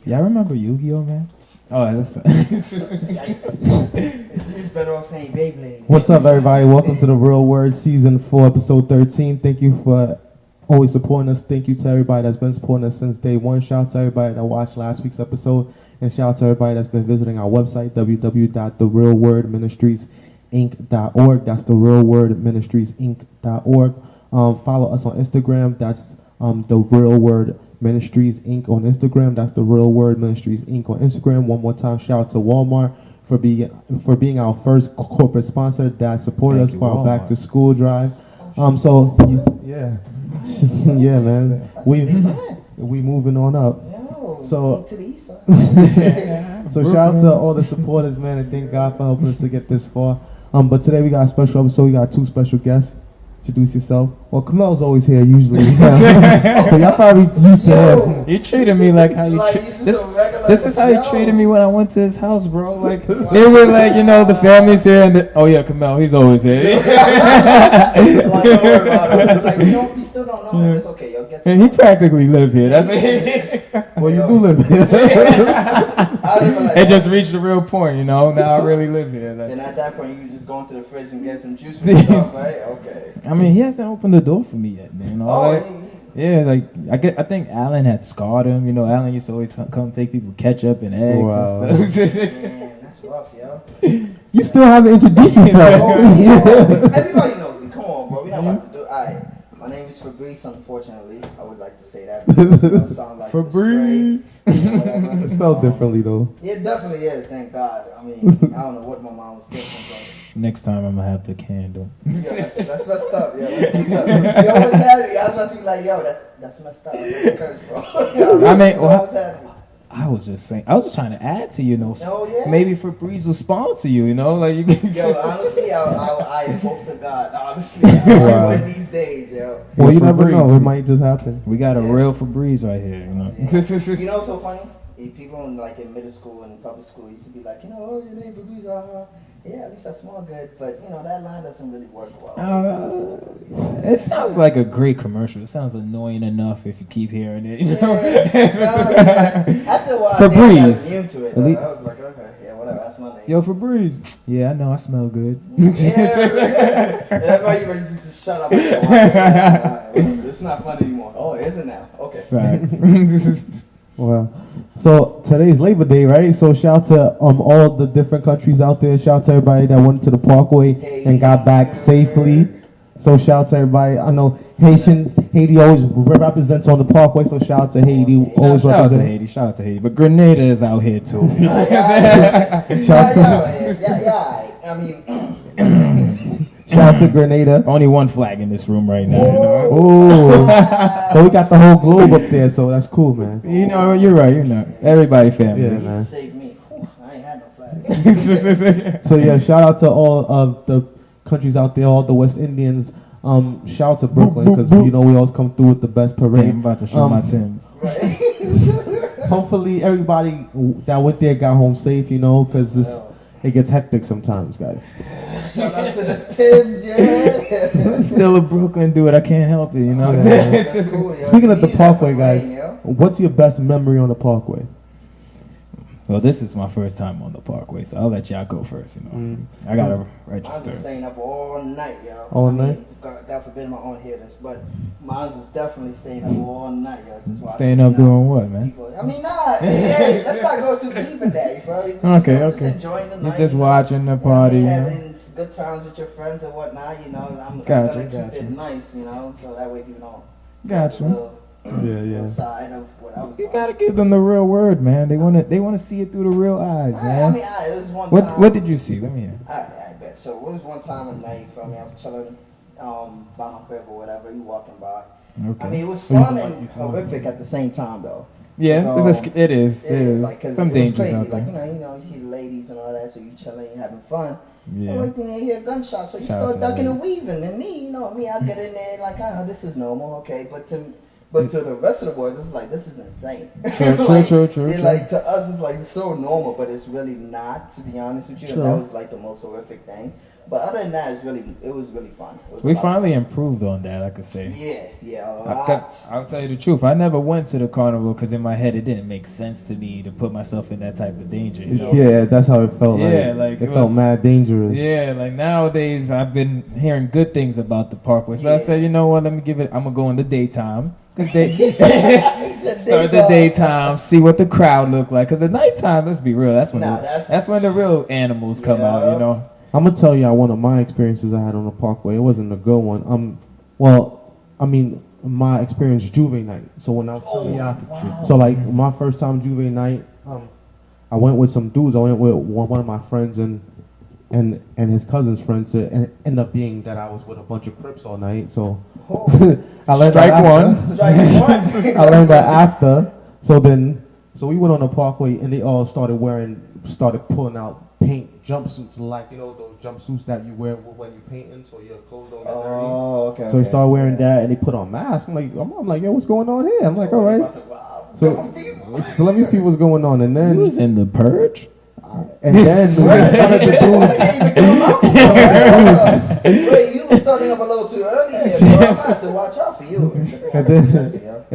Y'all remember Yu-Gi-Oh, man? Oh, that's It's better off saying Beyblade. What's up, everybody? Welcome to The Real Word, Season 4, Episode 13. Thank you for always supporting us. Thank you to everybody that's been supporting us since day one. Shout out to everybody that watched last week's episode. And shout out to everybody that's been visiting our website, www.therealwordministriesinc.org. That's therealwordministriesinc.org. Follow us on Instagram. That's The Real Word Ministries Inc. on Instagram. That's The Real Word Ministries Inc. on Instagram. One more time, shout out to Walmart for being our first corporate sponsor that supported us for our back to school drive. Yeah, yeah, man. We moving on up. So so shout out to all the supporters, man, and thank God for helping us to get this far. But today we got a special episode. We got two special guests. Introduce yourself. Well, Camille's always here usually. So y'all probably used to him. You treated me like how you this is how you treated me when I went to his house, bro. Like they were like, the family's here and oh yeah, Cameau, he's always here. Like, don't worry about it. Like, we still don't know him. It's okay, yo. Get and he practically lived here. That's well, you do live here. It just reached the real point, Now I really live here. Like. And at that point, you just go into the fridge and get some juice for yourself, right? Okay. I mean, he hasn't opened the door for me yet, man. Yeah, like I think Alan had scarred him. Alan used to always come take people ketchup and eggs and stuff. Man, that's rough, yo. You still haven't introduced yourself. Everybody knows me. Come on, bro. We not about to do. Alright. My name is Fabrice. Unfortunately, I would like to say that because it doesn't sound like Fabrice. It's spelled differently though. It definitely is. Thank God. I mean, I don't know what my mom was thinking, but. Next time I'm gonna have the candle. Yo, that's messed up. Yo, that's messed up. You always had me. I was about to be like, yo, that's messed up. That's a curse, bro. I was just saying. I was just trying to add to yeah. Maybe Fabrice will sponsor you. Like you. Yo, honestly, I hope to God. Honestly, one of these days, yo. Well, you never know. It might just happen. We got a real Fabrice right here. Yeah. What's so funny? People in middle school and public school used to be like, oh, your name Fabrice, yeah, at least I smell good, but that line doesn't really work well. It sounds like a great commercial. It sounds annoying enough if you keep hearing it. Yeah. After a while, Fabrice. I was into it. I was like, okay, yeah, whatever. That's my name. Yo, Fabrice. Yeah, I know. I smell good. That's why you ready to shut up. It's not fun anymore. Oh, it isn't now. Okay. Right. Well, so today's Labor Day, right? So shout out to all the different countries out there. Shout out to everybody that went to the Parkway and got back safely. So shout out to everybody. I know Haiti always represents on the Parkway. So shout out to Haiti. Always represent. Shout out to Haiti. But Grenada is out here too. Shout out to Grenada. Only one flag in this room right now. Oh, but we got the whole globe up there, so that's cool, man. You're right. Everybody family. Yeah, man. Save me. I ain't had no flag. So yeah, shout out to all of the countries out there, all the West Indians. Shout out to Brooklyn because we always come through with the best parade. I'm about to show my Timbs. Right. Hopefully, everybody that went there got home safe. Because it gets hectic sometimes, guys. Shout out to the Timbs, yeah. Still a Brooklyn dude. I can't help it, That's cool, yo. Speaking of the Parkway, guys, what's your best memory on the Parkway? Well, this is my first time on the Parkway, so I'll let y'all go first. I gotta register. I've been staying up all night, yo. All night? God forbid my own hear this, but mine was definitely staying up all night, yo. Just watching. Staying up doing what, man? People. Hey, let's not go too deep in that, you feel me? Just enjoying the night. You're just watching the party. Having good times with your friends and whatnot, I'm gonna keep it nice, so that way people don't. Gotcha. Side of what I was you gotta give them the real word, man. They wanna see it through the real eyes, man. It was one time. What did you see? Let me hear. I bet. So it was one time at night, I was chilling by my crib or whatever, you walking by. Okay. It was fun and horrific at the same time, though. Yeah, it is. Like, some dangers out there. Like, you see the ladies and all that, so you chilling, you having fun. Yeah. And when you hear gunshots, so you start ducking and weaving. And me, I get in there like, this is normal, okay. But to But to the rest of the world, it's like, this is insane. True. Like, to us, it's like so normal, but it's really not, to be honest with you. True. That was like the most horrific thing. But other than that, it was really fun. We finally improved on that, I could say. Yeah, a lot. I'll tell you the truth. I never went to the carnival because in my head it didn't make sense to me to put myself in that type of danger. You know? Yeah, that's how it felt. Yeah, like it felt mad dangerous. Yeah, like nowadays I've been hearing good things about the parkway. So I said, you know what? Let me give it. I'm gonna go in the daytime. Start the daytime, see what the crowd look like. Cause the nighttime, let's be real, that's when the real animals come out. You know. I'm gonna tell you one of my experiences I had on the parkway. It wasn't a good one. My experience Juve night. So when I was telling y'all, so like my first time Juve night, I went with some dudes. I went with one of my friends and his cousin's friends. And it ended up being that I was with a bunch of Crips all night. So I learned Strike one. I learned that after. So we went on the parkway and they all started pulling out paint jumpsuits, like those jumpsuits that you wear when you're painting, so your clothes don't get dirty. Oh, okay. So they started wearing that and they put on masks. I'm like, yo, what's going on here? I'm like, all right. So let me see what's going on. And then he was in the purge. And then Wait, you were starting up a little too early here, bro. I'm gonna have to watch out for you. And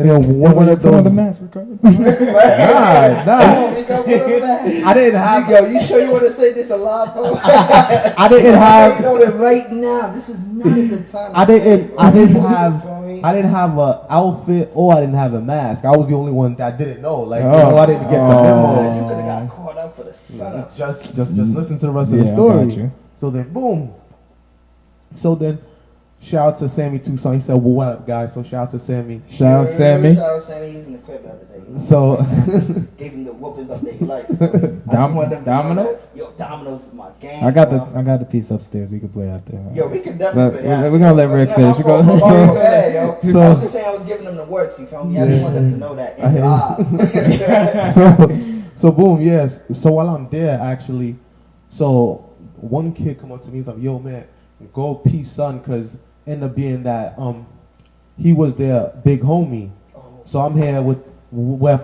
then one of those. The mask, Rickard. Nah. I didn't have. Yo, you sure you want to say this alive, bro? I didn't have. You know that right now. This is not a good time. I didn't have an outfit or I didn't have a mask. I was the only one that didn't know. Like, I didn't get the memo. You could have got caught up for the setup. Just listen to the rest of the story. So then, boom. So then, shout out to Sammy Tucson. He said, "Well, what up, guys?" So shout out to Sammy. Shout out Sammy. Shout out Sammy. He's in the crib the other day. So gave him the whoopings of their life. Dominoes? Yo, Dominoes is my game. I got the piece upstairs. We could play after. Yo, we could definitely play after. We're gonna let Rick finish. I was just saying I was giving them the works. You feel me? I just wanted them to know that. So boom, yes. So while I'm there, actually, so one kid come up to me. He's like, "Yo, man, go peace, son," because ended up being that he was their big homie. So I'm here with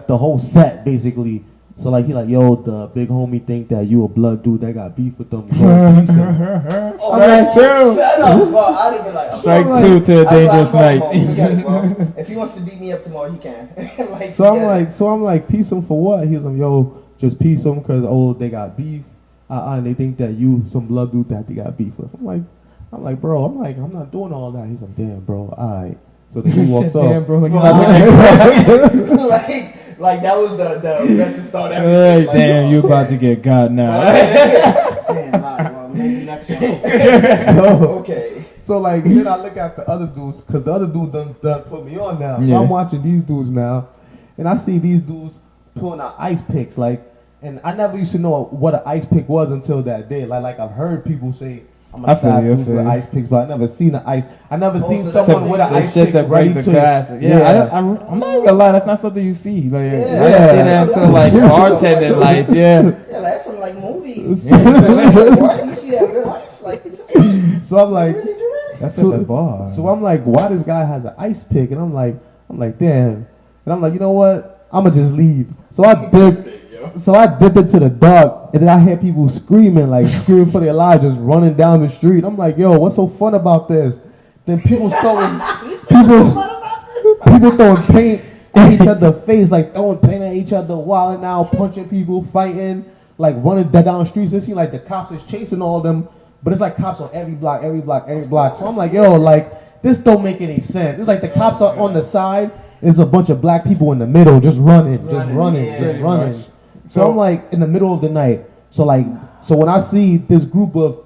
the whole set basically. So like he like, "Yo, the big homie think that you a blood dude that got beef with them." Go peace him. I'm like, shut up, bro. I'd have been like, strike two to a dangerous night. If he wants to beat me up tomorrow, he can. So I'm like, peace him for what? He's like, "Yo, just peace them because they got beef, and they think that you some blood dude that they got beef with." I'm like, bro, I'm not doing all that. He's like, "Damn, bro, alright." So then he walks up. Damn, bro, like that was the event to start everything. Hey, like, damn, you about to get got now. Damn, well, maybe next one. Okay. So like then I look at the other dudes because the other dude done put me on now. So I'm watching these dudes now, and I see these dudes pulling out ice picks and I never used to know what an ice pick was until that day. Like I've heard people say, "I'm gonna stab dudes with ice picks," but I never seen I never seen someone with an ice pick that ready break to. the glass. I'm not even gonna lie. That's not something you see. Like, I didn't see that until like bartending life. Yeah, that's some like movies. Why do you see that in real life? Like, so I'm like, really do that? that's at the bar. So I'm like, why this guy has an ice pick? And I'm like, damn. And I'm like, you know what? I'ma just leave. So I dipped into the dark, and then I hear people screaming for their lives, just running down the street. I'm like, yo, what's so fun about this? Then people throwing paint at each other's face, like throwing paint at each other, wilding out, punching people, fighting, like running down the streets. It seems like the cops is chasing all of them, but it's like cops on every block. So I'm like, yo, like this don't make any sense. It's like the cops are on the side. There's a bunch of black people in the middle just running. So I'm like in the middle of the night. So when I see this group of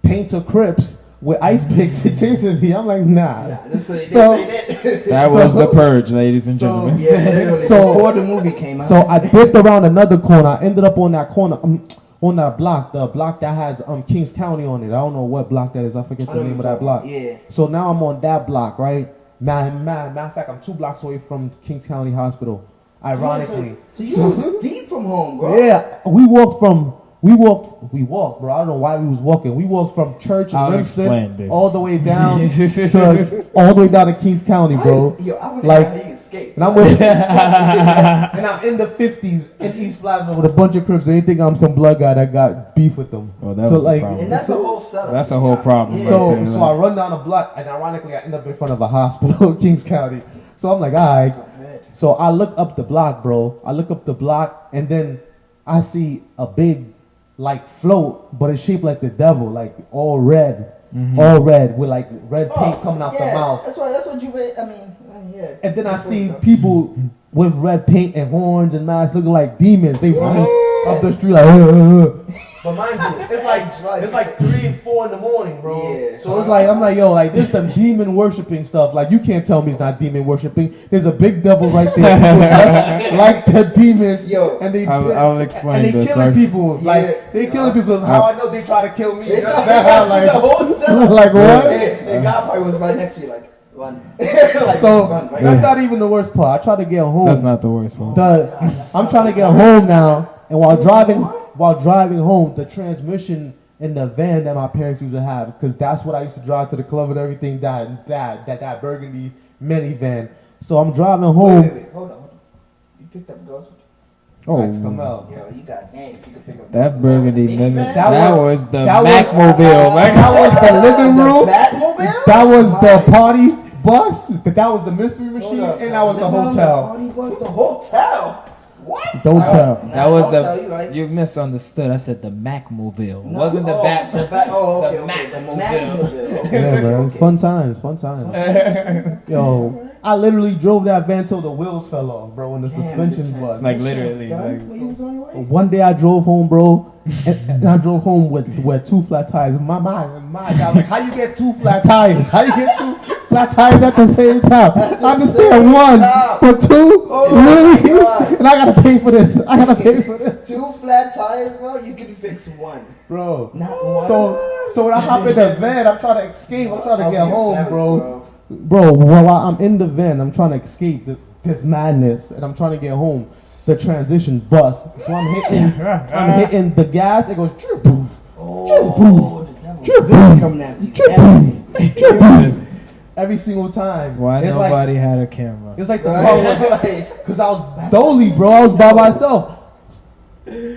painter Crips with ice picks chasing me, I'm like, nah. That was the purge, ladies and gentlemen. Before the movie came out. So I dipped around another corner. I ended up on that corner, on that block, the block that has Kings County on it. I don't know what block that is. I forget the name of that block. Yeah. So now I'm on that block, right? Matter of fact, I'm 2 blocks away from Kings County Hospital. Ironically. So you was deep from home, bro. Yeah, we walked, bro. I don't know why we was walking. We walked from church in Rickard all the way down to Kings County, bro. Yo, I escape. And I'm with and I'm in the 50s in East Flatbush with a bunch of Crips. And they think I'm some blood guy that got beef with them. Oh, that was the problem. And that's a whole setup. That's a whole problem. Yeah. So, right there, so I run down the block, and ironically, I end up in front of a hospital in Kings County. So I'm like, all right. So I look up the block, bro. I look up the block, and then I see a big, like, float, but it's shaped like the devil, like all red, with like red paint coming out the mouth. That's what you read. I mean, yeah. And then I see people with red paint and horns and masks looking like demons. They running up the street like. But mind you, it's like 3 and 4 in the morning, bro. Yeah. So it's like I'm like, yo, like this the demon worshiping stuff. Like you can't tell me it's not demon worshiping. There's a big devil right there, like the demons. Yo, and they I'll explain. and they this. killing people. Yeah. Like they killing people. How I know they try to kill me? They That's try not how, like, the whole setup. like what? And God probably was right next to you, like run. Like, So run, right? that's not even the worst part. I try to get home. That's not the worst one. I'm trying to get home now, and while driving home, the transmission in the van that my parents used to have, because that's what I used to drive to the club and everything. That burgundy minivan. So I'm driving home. Wait, hold on. You picked up girls. Max Cameau. Yo, you got game. You can pick up. That burgundy minivan. That was the that was- Macmobile. That was the living room. Batmobile? That was the party bus. That was the mystery machine, and that was the hotel. Party bus, the hotel. What? Don't tell. That was I'll tell you, right? you misunderstood. I said the Macmobile. No, Wasn't the Bat. Oh, okay, the okay. The Macmobile. Macmobile. Okay, Yeah, man. okay. Fun times. Yo, I literally drove that van till the wheels fell off, bro, when the suspension was. Like literally. When you was on your way? One day I drove home, bro, and I drove home with 2 flat tires. My mind, I was like, how you get 2 flat tires? How you get 2 flat tires at the same time? I understand one, but 2? Oh Really? my God. And I gotta pay for this. 2 flat tires, bro. You can fix one. Bro. Not one. So when I hop in the van, I'm trying to escape. I'm trying to get home, Embarrassed, bro. Bro, while I'm in the van, I'm trying to escape this madness, and I'm trying to get home. The transition bus. So I'm hitting the gas. It goes drip, poof, Oh, the devil drip, really poof, coming after you. drip, poof, drip, poof. Every single time. Why It's nobody had a camera? It's like the car was, Right. because I was dolly, bro. I was by myself.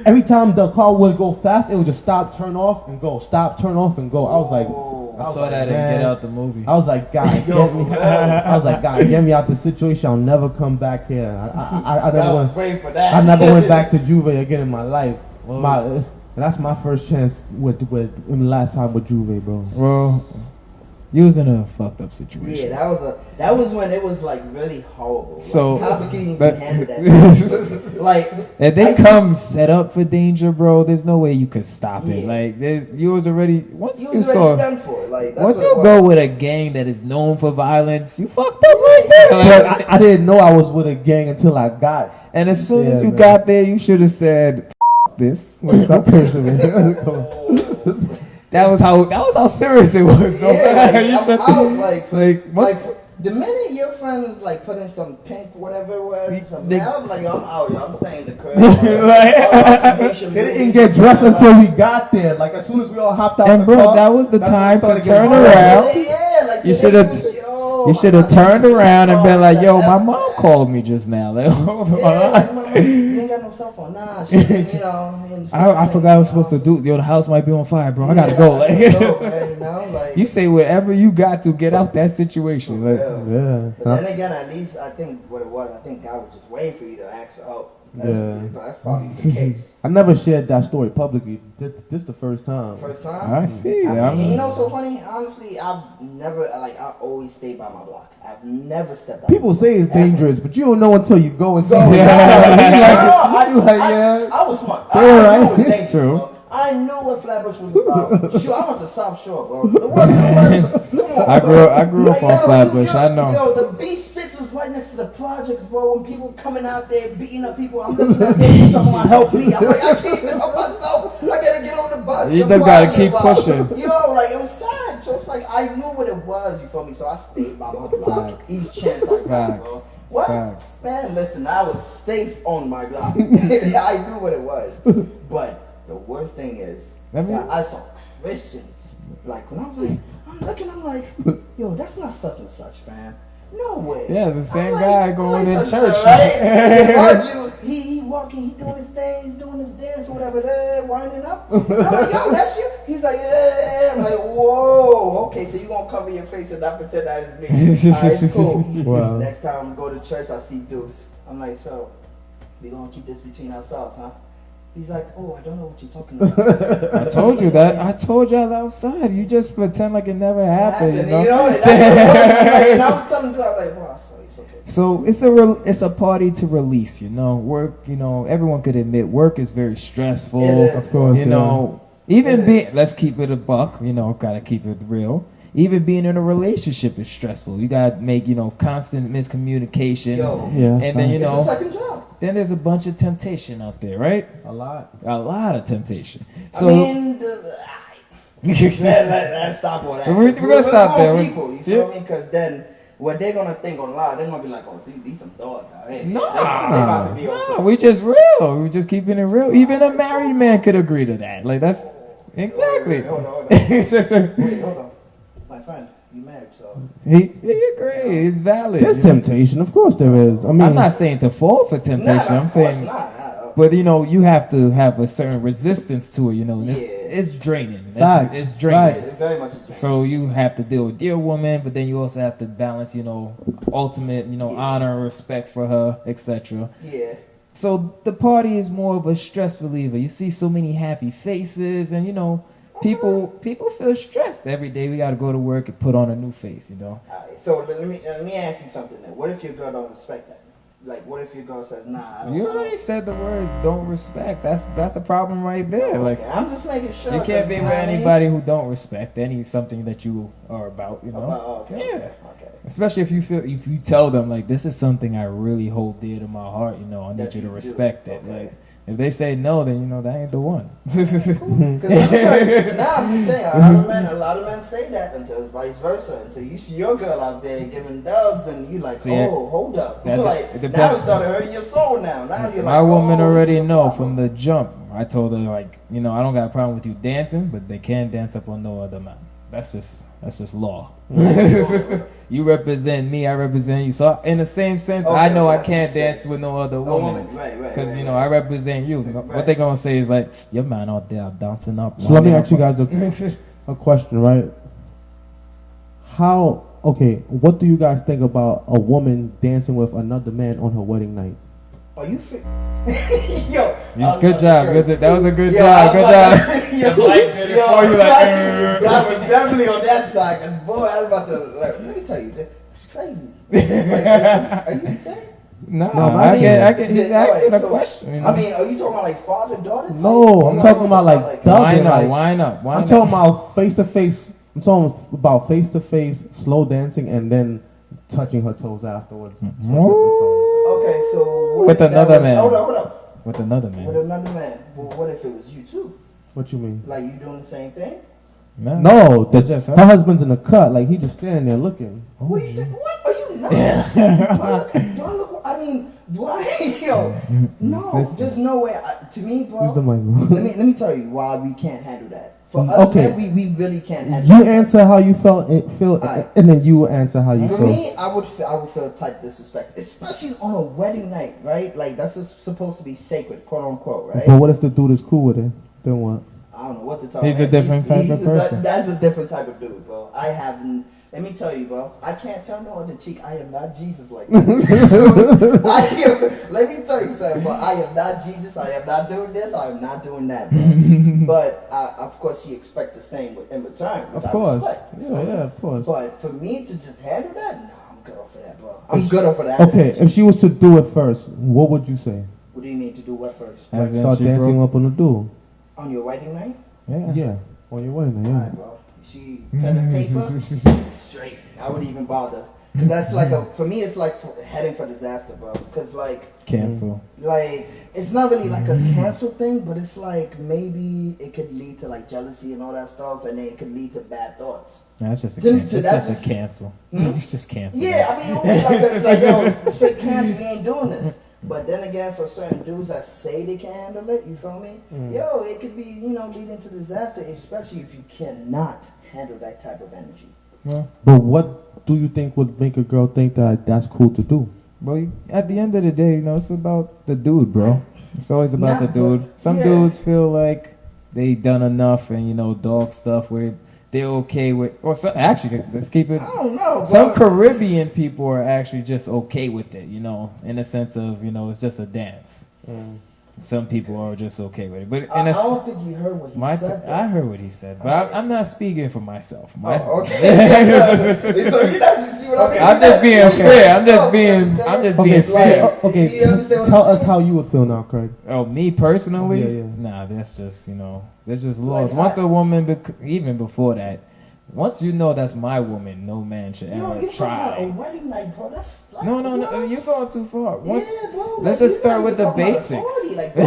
Every time the car would go fast, it would just stop, turn off, and go. Stop, turn off, and go. I was like, I saw that in man. Get Out the movie. I was like, God, get me. I was like, God, get me out the situation. I'll never come back here. I never went back to Juve again in my life. That's my first chance with last time with Juve, bro. Well, you was in a fucked up situation. Yeah, that was when it was like really horrible. So, like, how can you but- handle that? Like, If they come set up for danger, bro, there's no way you could stop it. Yeah. Like, you was already once you you was saw. already done for it. Like, that's Once what you it go was. with a gang that is known for violence, you fucked up right there. But Like, I didn't know I was with a gang until I got. and as soon as Yeah, you man. got there, you should have said, F this. Stop cursing me. That was how serious it was. So, Yeah, you like, should- I'm out, like, what's, the minute your friend is like putting some pink, whatever it was, some They- I'm like, yo, I'm out, yo, I'm staying in the crib. They didn't get dressed until we got there. Like as soon as we all hopped out And the bro, car, that was the that's when time we started to getting turn dressed. around. Yeah, like You today, you should have turned around and been like, yo, my mom called me just now. Like, hold Yeah, on. like, mama, you ain't got no cell phone. Nah, shit, you know. I forgot I was supposed to do. Yo, the house might be on fire, bro. I gotta go. Like, You know, like, you say whatever you got to get out that situation. Like, Yeah. but then again, at least I think what it was, I think God was just waiting for you to ask for help. That's probably the case. I never shared that story publicly. This the first time. First time. I see. I I mean, you mean, know, so funny. Honestly, I've never I always stayed by my block. I've never stepped out. People say it's Ever. dangerous, but you don't know until you go and see. So, it. I was smart. They I were knew right. it was dangerous, True. bro. I knew what Flatbush was about. Shoot, I went to South Shore, bro. The worst. Come on, I bro. grew up on Flatbush. I know. Yo, the B6 was right next to the projects, bro. When people coming out there beating up people, I'm looking out there talking about help me. I'm like, I can't even help myself. I gotta get on the bus. You The just gotta project, keep bro. pushing. Yo, like it was sad. So it's like I knew what it was. You feel me? So I stayed by my block each chance I got, bro. Facts. What? Facts. Man, listen, I was safe on my block. I knew what it was. But the worst thing is, I saw Christians. Like, when I was like, I'm looking, I'm like, yo, that's not such and such, fam. No way. Yeah, the same I'm guy like, going in sister, church. Right? And mind you, he walking, he doing his thing, he's doing his dance, whatever, there, winding up. I'm like, yo, that's you. He's like, yeah. I'm like, whoa, okay, so you gonna cover your face and not pretend that is me. Alright, it's cool. Wow. Next time I go to church, I see Deuce. I'm like, so we gonna keep this between ourselves, huh? He's like, oh, I don't know what you're talking about. I told you that. I told y'all outside. You just pretend like it never happened. You know? And that's what I'm like, and I was telling Dude, I was like, bro, I saw you, it's okay. So it's a party to release. You know, work. You know, everyone could admit work is very stressful. It is. Of course, You know, even It being, is. let's keep it a buck. You know, gotta keep it real. Even being in a relationship is stressful. You gotta make, you know, constant miscommunication. Yo, Yeah. And then, you it's know, a second job. then there's a bunch of temptation out there, right? A lot. A lot of temptation. So I mean, let's stop all that. We're gonna stop there. People, you feel me? Because then what they're gonna think online, they're gonna be like, oh, see, these some dogs out here. They about to be on no, some. we just real. We just keeping it real. Even a married man could agree to that. Like that's exactly. Wait, hold on. Wait, hold on. My friend, you married, so. he agree. It's valid. There's you know? temptation, of course there is. I mean, I'm not saying to fall for temptation. Nah, I'm of course saying, not. but you know, you have to have a certain resistance to it. You know, and Yeah. it's draining. Fact. It's draining. It very much is. So you have to deal with your woman, but then you also have to balance, you know, ultimate, you know, Yeah. honor and respect for her, etc. Yeah. So the party is more of a stress reliever. You see so many happy faces, and you know, people feel stressed every day. We got to go to work and put on a new face. You know. Alright, so let me ask you something then. What if your girl don't respect that? Like, what if your girl says, nah, I don't You I don't- already said the words "don't respect." That's a problem right there. Like Okay, I'm just making sure. you can't 'cause, be you know with what I mean? anybody who don't respect something that you are about. You know. Okay. Yeah. Okay. Especially if you tell them like this is something I really hold dear to my heart, you know, I need That you to you do. respect it. Okay. Like if they say no, then you know that ain't the one. Because I'm just saying, a lot of men say that until it's vice versa. Until you see your girl out there giving dubs, and you like, See, oh, hold up. that- Like it depends. now it started hurting your soul. Now you're My like, woman oh, this already is a know problem. from the jump. I told her like, you know, I don't got a problem with you dancing, but they can't dance up on no other man. That's just law. You represent me, I represent you. So in the same sense, I Okay, know I that's can't what you're dance with no other A woman. woman, right. Because right, you know right. I represent you. Right. What they gonna say is like, your man out there dancing up. so let me winding ask you up." guys a question, right? What do you guys think about a woman dancing with another man on her wedding night? Are you yo? Good job. That was a good Yo, job. Good job. Yo, The light did it for you, like, that was definitely on that side. Cause boy, I was about to like. Let me tell you, it's crazy. Like, are you insane? No, No, I get. He's asking a so, question. You know? I mean, are you talking about like father daughter? No, I'm talking about like wine dubbing. up, Like, wine up, wine I'm up. talking about face to face. I'm talking about face to face, slow dancing, and then touching her toes afterwards. to a different song. Okay, so what With if that another was- man. Hold up. With another With man. another man. Well, what if it was you too? What you mean? Like you doing the same thing? No, That's just her. her husband's in the cut. Like he just standing there looking. What you think? What are you nuts? do I look? I mean, do I? Yo, no, Listen. there's no way. To me, bro. Use the mic. let me tell you why we can't handle that. For us, Okay. men, we really can't handle You that. answer how you feel, Alright. and then you answer how you For feel. me, I would feel type disrespect, especially on a wedding night, right? Like that's supposed to be sacred, quote unquote, right? But what if the dude is cool with it? Then what? I don't know what to tell He's him. a different type of person. That's a different type of dude, bro. Let me tell you, bro. I can't tell no other cheek. I am not Jesus like that. Let me tell you something, bro. I am not Jesus. I am not doing this. I am not doing that, bro. But of course, you expect the same in return, which Of course. I respect. Yeah, of course. But for me to just handle that, no, I'm good off of that, bro. I'm good off of that. Okay, if she was to do it first, what would you say? What do you mean to do what first? As in Start she dancing broke- up on the dude. On your wedding night? Yeah. Yeah, on your wedding night. Alright, Yeah. bro. She pen and paper, straight. I wouldn't even bother. Cause that's like for me, it's like heading for disaster, bro. Cause like Cancel. it's not really like a cancel thing, but it's like maybe it could lead to like jealousy and all that stuff, and then it could lead to bad thoughts. No, it's just a To- cancel. to It's that just a just- cancel. Hmm? It's just cancel. Yeah, I mean, it would be like yo, straight cancel. We ain't doing this. But then again, for certain dudes that say they can handle it, you feel me? Yo, it could be leading to disaster, especially if you cannot handle that type of energy. Well, But what do you think would make a girl think that that's cool to do? well, at the end of the day, it's about the dude, bro. It's always about the Nah, dude. but- Some yeah. dudes feel like they done enough, and dog stuff where they're okay with. Or some, actually, let's keep it. I don't know. Some bro. Caribbean people are actually just okay with it, in the sense of it's just a dance. Some people are just okay with it, but I don't think you heard what he said. I heard what he said, but I'm not speaking for myself. Oh, okay. So you guys see what I mean? I'm just being fair. I'm just being Okay, fair. okay. You understand what Tell I'm us how you would feel now, Craig. Oh, me personally? Yeah, yeah. Nah, that's just that's just laws. Like, Once a woman, even before that, once you know that's my woman, no man should Yo, ever you're talking about a try. wedding night, bro. That's like, No, what? you're going too far. Once, Yeah, bro. let's like, just start with the talking about a basics. party. Like, bro,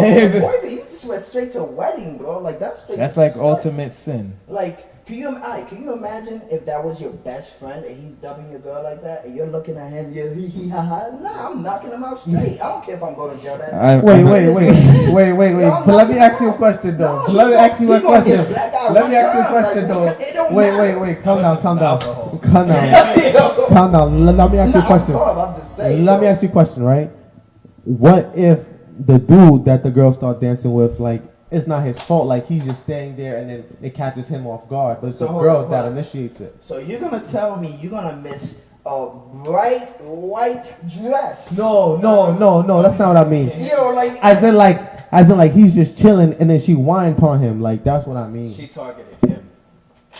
boyfriend, you just went straight to a wedding, bro. Like, that's straight. That's like disrespect. ultimate sin. Like, can you imagine if that was your best friend and he's dubbing your girl like that and you're looking at him, you're hee ha ha. Nah, I'm knocking him out straight. I don't care if I'm going to jail that night. Wait. Yo, I'm But let me not- ask you a question, though. No, Let me ask you a he gonna get question. black out Let me one ask you a time, question, like, though. it don't matter. Wait. Calm down. Calm alcohol. down. Calm down. Let me ask you a Nah, question. I'm just saying. Let me ask you a question, right? What if the dude that the girl start dancing with, like, it's not his fault, like he's just staying there and then it catches him off guard, but it's So the hold girl on, that hold on. initiates it. So you're gonna tell me you're gonna miss a bright white dress? No, that's not what I mean. Like As in like he's just chilling and then she whine upon him, like that's what I mean. She targeted him.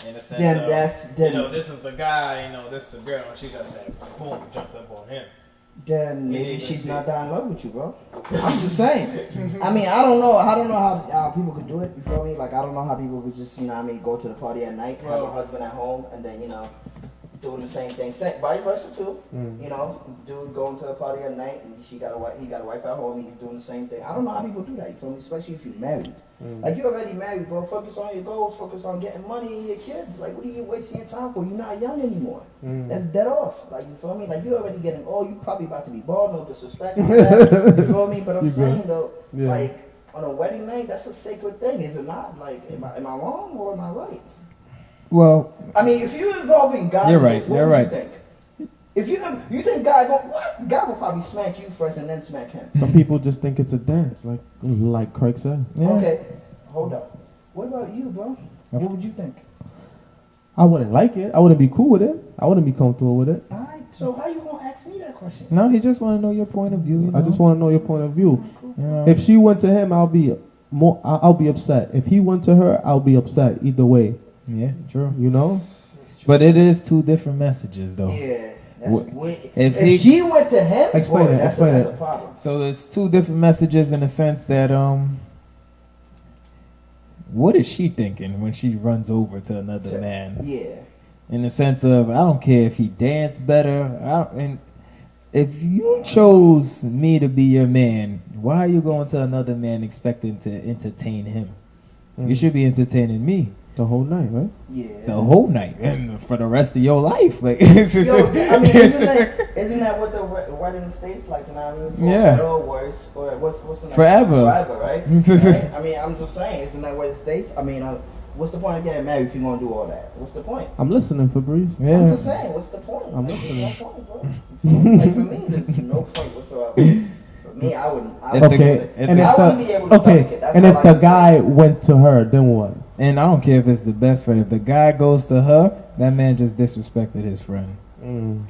In a sense Then of, that's- this is the guy, this is the girl, and she just said, boom, jumped up on him. Then maybe Yeah, she's yeah. not that in love with you, bro. I'm just saying. I mean, I don't know how people could do it. You feel me? Like I don't know how people would just go to the party at night, have a husband at home, and then doing the same thing. Vice versa too. Dude going to a party at night and he got a wife at home. He's doing the same thing. I don't know how people do that. You feel me? Especially if you're married. Like you're already married, bro. Focus on your goals. Focus on getting money and your kids. Like what are you wasting your time for? You're not young anymore. That's dead off. Like you feel me? Like you're already getting old. You probably about to be bald. No disrespect. On that. You feel me? But I'm saying though, like on a wedding night, that's a sacred thing, is it not? Like am I wrong or am I right? Well, I mean, if you're involving God, You're in right, this, what you're would right. you think? If you think God will probably smack you first and then smack him. Some people just think it's a dance, like Craig said. yeah. Okay, hold up. What about you, bro? What would you think? I wouldn't like it. I wouldn't be cool with it. I wouldn't be comfortable with it. All right. So how you gonna ask me that question? No, he just want to know your point of view. I just want to know your point of view. You know? If she went to him, I'll be upset. If he went to her, I'll be upset. Either way, Yeah, true. you know. But it is two different messages, though. Yeah. That's What- weird. if If she went to him, Explain boy, it, that's explain a it. problem. So there's two different messages in the sense that what is she thinking when she runs over to another man? Yeah. In the sense of I don't care if he danced better. And if you chose me to be your man, why are you going to another man expecting to entertain him? You should be entertaining me The whole night, right? Yeah. the whole night and for the rest of your life. Like, Yo, I mean, isn't that what the wedding states like? You know what I mean? For Yeah. better or worse, or what's the next Forever. Forever, right? Right? I mean, I'm just saying, isn't that what it states? I mean, what's the point of getting married if you're gonna do all that? What's the point? I'm listening, Fabrice. I'm Yeah. just saying, what's the point? I'm Like, listening. there's no point, bro. Like for me, there's no point whatsoever. For me, I wouldn't. I If wouldn't the- be Okay, able to- and I if wouldn't be able to stomach it. okay, That's and all if I the can guy say. went to her, then what? And I don't care if it's the best friend. If the guy goes to her, that man just disrespected his friend.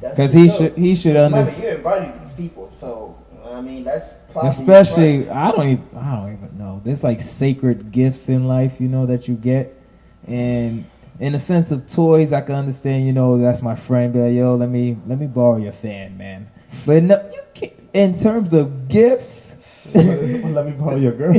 That's Because true, too. he should Remember, understand. you invited these people, so I mean that's probably Especially, your friend. I don't even know. There's like sacred gifts in life, that you get, and in the sense of toys, I can understand. That's my friend. Be like, yo, let me borrow your fan, man. But no, you can't. In terms of gifts. Let me borrow your girl.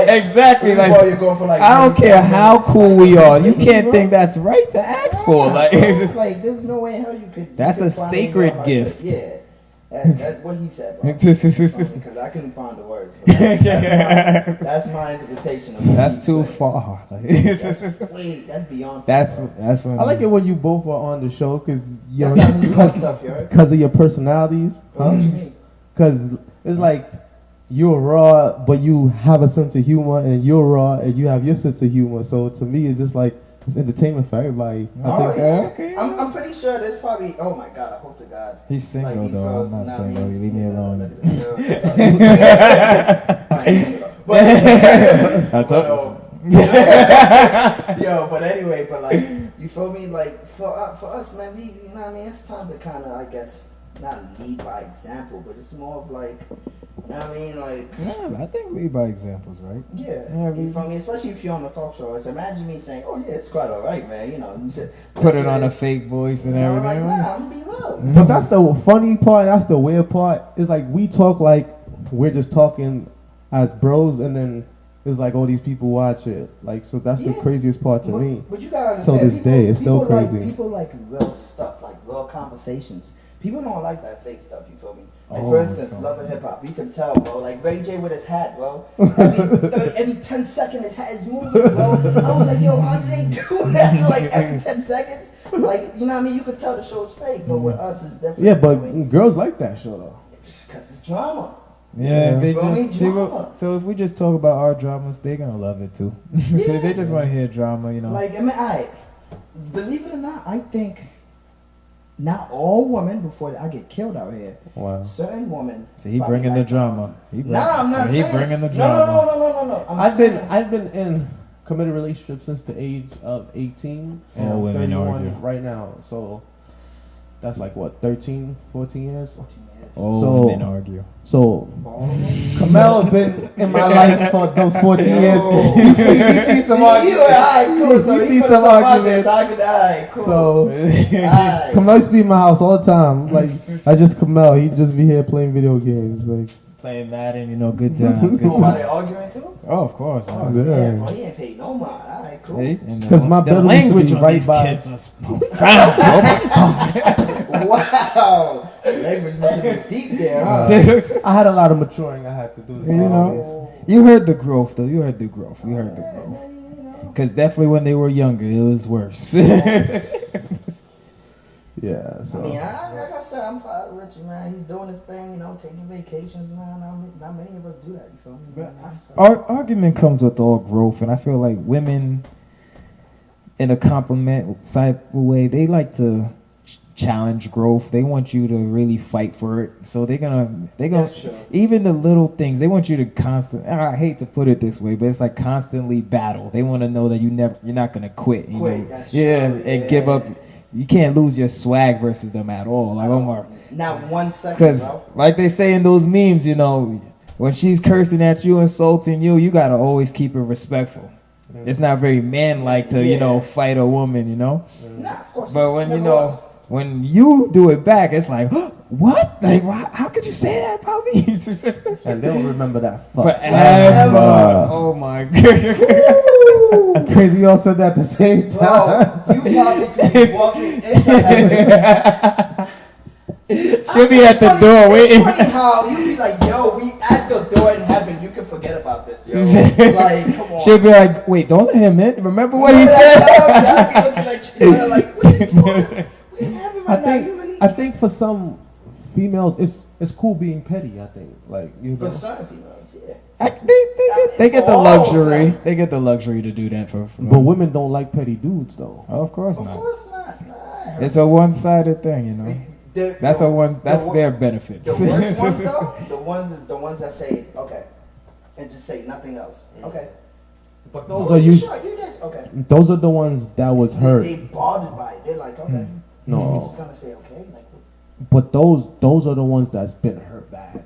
Exactly. Like, Well, you're going for, like, I don't maybe care 10 how minutes. cool we are. You Bro. can't think that's right to ask for. Like, it's just like there's no way in hell you could. That's you could a find it in sacred your heart gift. to- yeah, that's what he said, bro. Because I couldn't find the words. But that's my interpretation of what That's he too said. far. Like, That's beyond. that's bro. when I like it when you both are on the show because That's not new stuff, you heard? because of your personalities. What you mean? Because it's like you're raw, but you have a sense of humor, and you're raw, and you have your sense of humor. So to me, it's just like it's entertainment for everybody. I Oh think. yeah, okay. I'm pretty sure there's probably. Oh my God, I hope to God. He's single Like, these though. girls, I'm not know what I single. mean? You leave me Yeah, alone. look at this girl. I ain't single. But I told you. yo, but anyway, but like, you feel me? Like for us, man, we, you know what I mean? It's time to kind of, I guess, not lead by example, but it's more of like, you know what I mean? Like, Yeah, I think lead by examples, right? yeah, Yeah, you feel me? Especially if you're on a talk show. It's imagine me saying, "Oh yeah, it's quite alright, man." You know, you should Put it on a fake voice and you know, everything. like, nah, I'm gonna be real. But that's the funny part. That's the weird part. It's like we talk like we're just talking as bros, and then it's like all these people watch it. Like, so that's the Yeah. craziest part to But, me. but you gotta So understand, this day, it's still people crazy. People like real stuff, like real conversations. People don't like that fake stuff. You feel me? Like Oh, for instance, so- Love and Hip Hop. You can tell, bro. Like Ray J with his hat, bro. Every 10 seconds, his hat is moving, bro. I was like, yo, how do they do that? Like every 10 seconds, like you know what I mean? You could tell the show is fake, but with us, it's different. Yeah, but you feel me? girls like that show though. Cause it's drama. Yeah, they Feel me? just they will, Drama. so if we just talk about our dramas, they're gonna love it too. So they just want to hear drama, you know. Like, I mean, believe it or not, I think not all women before I get killed out here. Wow. Certain women. So he probably bringing the like drama. He bring, Nah, I'm not he saying. bringing the No, drama. no. I've been in committed relationships since the age of 18. And All I'm women 31 argue. right now. So that's like what, 13, 14 years? 14 years. Oh, So- women argue. So All of them. Cameau been in my life for those 14 years. Yo. You see some See, you alright, cool. So you he see put some some arguments. Alright, cool. So Alright. Cameau used to be in my house all the time. Like I just Cameau, he'd just be here playing video games. Like Playing Madden, you know, good times. Good Oh, why they times. arguing too? Oh, of course. Oh, Man. Yeah. damn. Well, he ain't paid no mind. Alright, cool. Hey, and 'Cause my the bedroom used to language be on right these by- kids is profound. Wow. Language must have been deep there, huh? I had a lot of maturing I had to do. You know, you heard the growth though. You heard the growth. You heard the growth. Because definitely when they were younger, it was worse. Yeah. I So mean, like I said, I'm proud of Richard, man. He's doing his thing, you know, taking vacations. Not many of us do that, you feel me? But So- Argument comes with all growth, and I feel like women, in a compliment type of way, they like to challenge growth. They want you to really fight for it. So they're gonna That's true. even the little things. They want you to I hate to put it this way, but it's like constantly battle. They want to know that you're not gonna quit. You Quit, know? that's Yeah, true, and yeah. give up. You can't lose your swag versus them at all. Like Omar. Not 1 second, Because, bro. like they say in those memes, you know, when she's cursing at you, insulting you, you gotta always keep it respectful. It's not very man-like to, you know, Yeah. fight a woman, you know. Nah, of course. But when Never you know, was. when you do it back, it's like, what? Like, how could you say that about me? and they'll remember that fuck Forever. Oh my god. Crazy, y'all said that at the same Bro, time. you probably could be walking into heaven. She'll be at the It's funny- door waiting. It's funny how you be like, yo, we at the door in heaven. You can forget about this, yo. Like, come on. She'll be like, wait, don't let him in. Remember what he Remember that said? time? Y'all be looking at you, like, what are you talking? We in heaven I right now. You think really? I think for some females, it's cool being petty. I think like you For know. certain females, yeah. They get the For all luxury. some. They get the luxury to do that for. But women don't like petty dudes though. Oh, of course Of not. course not. Nah. It's a one-sided thing, you know. That's the their benefits. The worst ones though, the ones that say okay, and just say nothing else. Okay. But Oh, those are you you. sure? You this? Okay. Those are the ones that was hurt. They bothered by it. They're like, okay. No. He's just gonna say okay. Like, But those are the ones that's been hurt bad.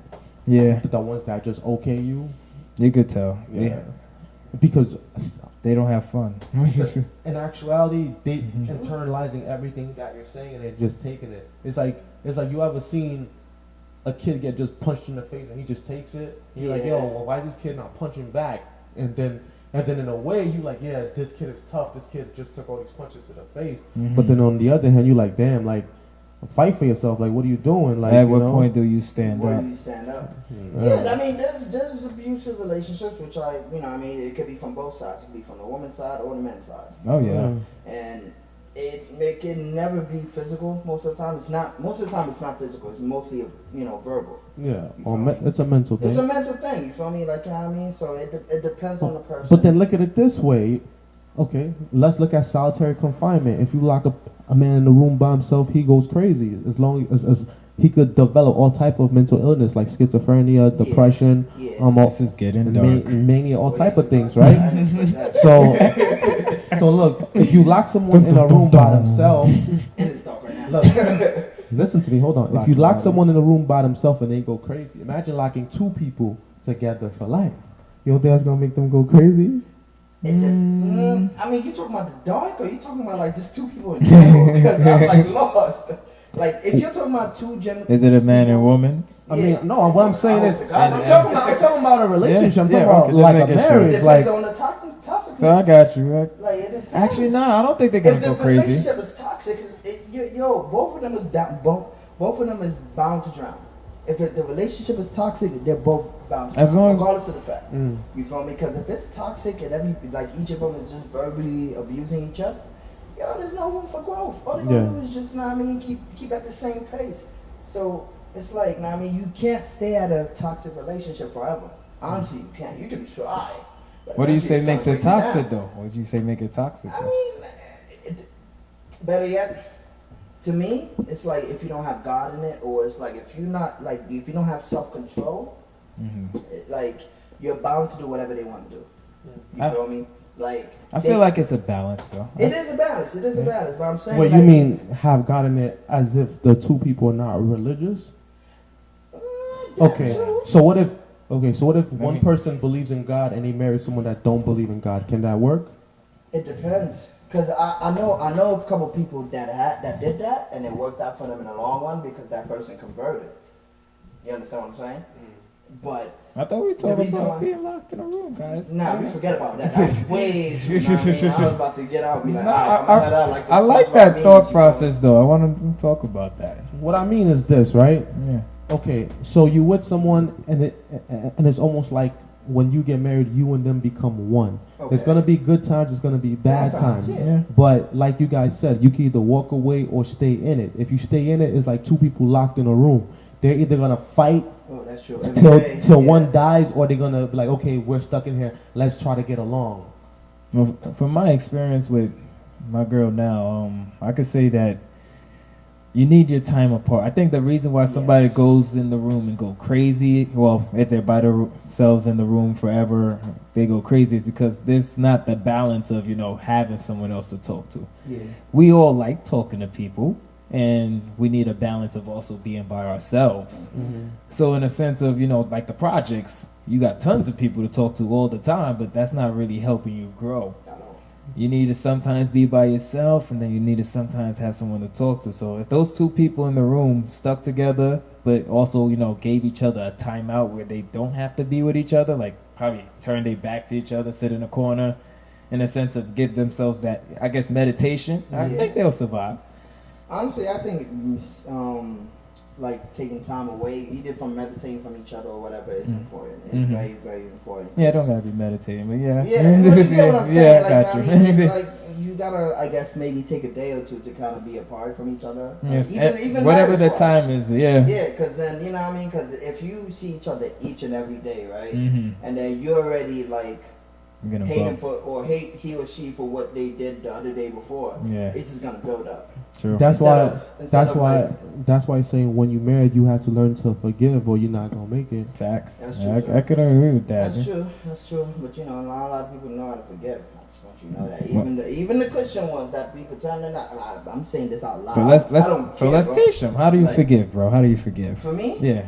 Yeah, The ones that just okay you. you could tell. Yeah. Because They don't have fun. in actuality, they internalizing everything that you're saying and they're just taking it. It's like you ever seen a kid get just punched in the face and he just takes it. You're like, yo, Yeah. well, why is this kid not punching back? And then in a way you like, yeah, this kid is tough. This kid just took all these punches to the face. But then on the other hand, you like, damn, like fight for yourself. Like, what are you doing? Like, At you what know? point do you stand where up? do you stand up? Yeah. Yeah, I mean, there's abusive relationships, which I mean, it could be from both sides. It could be from the woman's side or the men's side. Oh yeah. And it can never be physical. Most of the time, it's not. Most of the time, it's not physical. It's mostly verbal. Yeah, it's a mental thing. It's a mental thing. You feel me? Like, you know what I mean? So it depends on the person. But then look at it this way: Okay, let's look at solitary confinement. If you lock a man in the room by himself, he goes crazy. As long as he could develop all type of mental illness like schizophrenia, depression, this is getting dark. mania, all type of things, right? So look, if you lock someone in a room by themselves, And it's dark right now. listen to me, hold on. If you lock someone in a room by themselves and they go crazy, imagine locking two people together for life. You don't think that's gonna make them go crazy? I mean, you talking about the dark, or you talking about like just two people in general? Because I'm like lost. Like if you're talking about two gender, Is it a man and woman? I mean, no. What I'm saying is, I'm and- talking about a relationship. I'm talking okay, about just like a making sure. it marriage. depends Like, on the toxicness. So I got you. Like it depends. Actually, no, I don't think they're gonna If the go crazy. relationship is toxic, both of them is both of them is bound to drown. If the relationship is toxic, they're both bound to As drown, long as- regardless of the fact. Mm. You feel me? Because if it's toxic and each of them is just verbally abusing each other, there's no room for growth. All they gonna do is just, keep at the same pace. So it's like, you can't stay at a toxic relationship forever. Honestly, you can't. You can try. But What do you eventually say it's makes gonna it break you toxic down. though? What do you say make it toxic? I though? mean, better yet, to me, it's like if you don't have God in it, or it's like if you don't have self-control, like you're bound to do whatever they want to do. You feel me? Like I feel like it's a balance though. it is a balance. It is a balance. But I'm saying, what you mean have God in it as if the two people are not religious? Okay, so what if one person believes in God and he marries someone that don't believe in God? Can that work? It depends. Cause I know a couple people that did that, and it worked out for them in the long run because that person converted. You understand what I'm saying? But I thought we were talking reason about why- being locked in a room, guys. nah, we forget about that. That's way too, I was about to get out and be like, I like that thought process though. I want to talk about that. What I mean is this, right? Yeah. Okay, so you with someone and it's almost like when you get married, you and them become one. Okay. There's gonna be good times, there's gonna be bad times. yeah. But like you guys said, you can either walk away or stay in it. If you stay in it, it's like two people locked in a room. They're either gonna fight Oh, that's true. till one dies, or they're gonna be like, okay, we're stuck in here. Let's try to get along. Well, from my experience with my girl now, I could say that you need your time apart. I think the reason why somebody goes in the room and go crazy, well, if they're by themselves in the room forever, they go crazy, is because there's not the balance of, having someone else to talk to. Yeah. We all like talking to people, and we need a balance of also being by ourselves. So in a sense of, like the projects, you got tons of people to talk to all the time, but that's not really helping you grow. You need to sometimes be by yourself, and then you need to sometimes have someone to talk to. So if those two people in the room stuck together, but also, gave each other a timeout where they don't have to be with each other, like probably turn their back to each other, sit in a corner, in a sense of give themselves that, I guess, meditation, I think they'll survive. Honestly, I think like taking time away, either from meditating from each other or whatever, is important. It's very, very important. Yeah, don't gotta be meditating, but yeah. Yeah, you get what I'm saying. Yeah, Like, got you. like you gotta, I guess, maybe take a day or two to kind of be apart from each other. Yes, Even whatever the marriage-wise. time is, yeah. Yeah, because then, you know what I mean? Because if you see each other each and every day, right? Mhm. And then you're already like You're gonna hate him bump. for, or hate he or she for what they did the other day before. Yeah. It's just gonna build up. True. That's Instead of like- that's why saying when you married, you have to learn to forgive, or you're not gonna make it. Facts. That's Yeah, true, I could agree with that. That's true. That's true. But not a lot of people know how to forgive. I just want you to know that. Even the Christian ones that be pretending not. I'm saying this out loud. So let's I don't care, let's bro. teach them. How do you Like- forgive, bro? How do you forgive? For me, Yeah.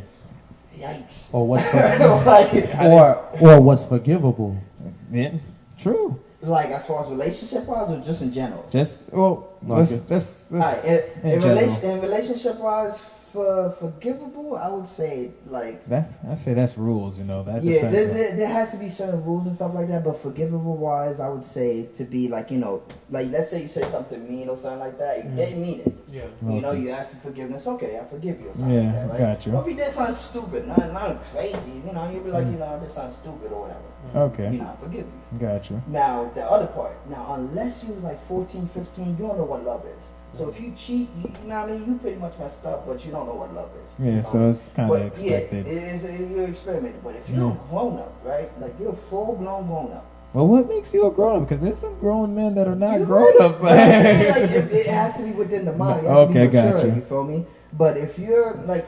yikes. Or what's like, what's forgivable. Yeah. True. like as far as relationship wise, or just in general. Just let's Alright, in in general. relationship wise, forgivable, I would say like. I say that's rules, That Yeah, depends on- there has to be certain rules and stuff like that, but forgivable wise, I would say to be like, like let's say you say something mean or something like that, you didn't mean it. Yeah. You ask for forgiveness, okay, I forgive you or something Yeah, like that, right? got you. Or if you did something stupid, not crazy, you'd be like, this sounds stupid or whatever. Okay. I forgive you. Got you. Now, the other part, unless you was like 14, 15, you don't know what love is. So if you cheat, you know what I mean, you pretty much messed up, but you don't know what love is. Yeah, so it's kind of Yeah, expected. you're experimenting. But if you're grown up, right? Like you're full blown grown up, Well, what makes you a grown up? Because there's some grown men that are not You grown ups. right. But I'm saying, like, it has to be within the mind. You have to be mature, gotcha. you feel me? But if you're like,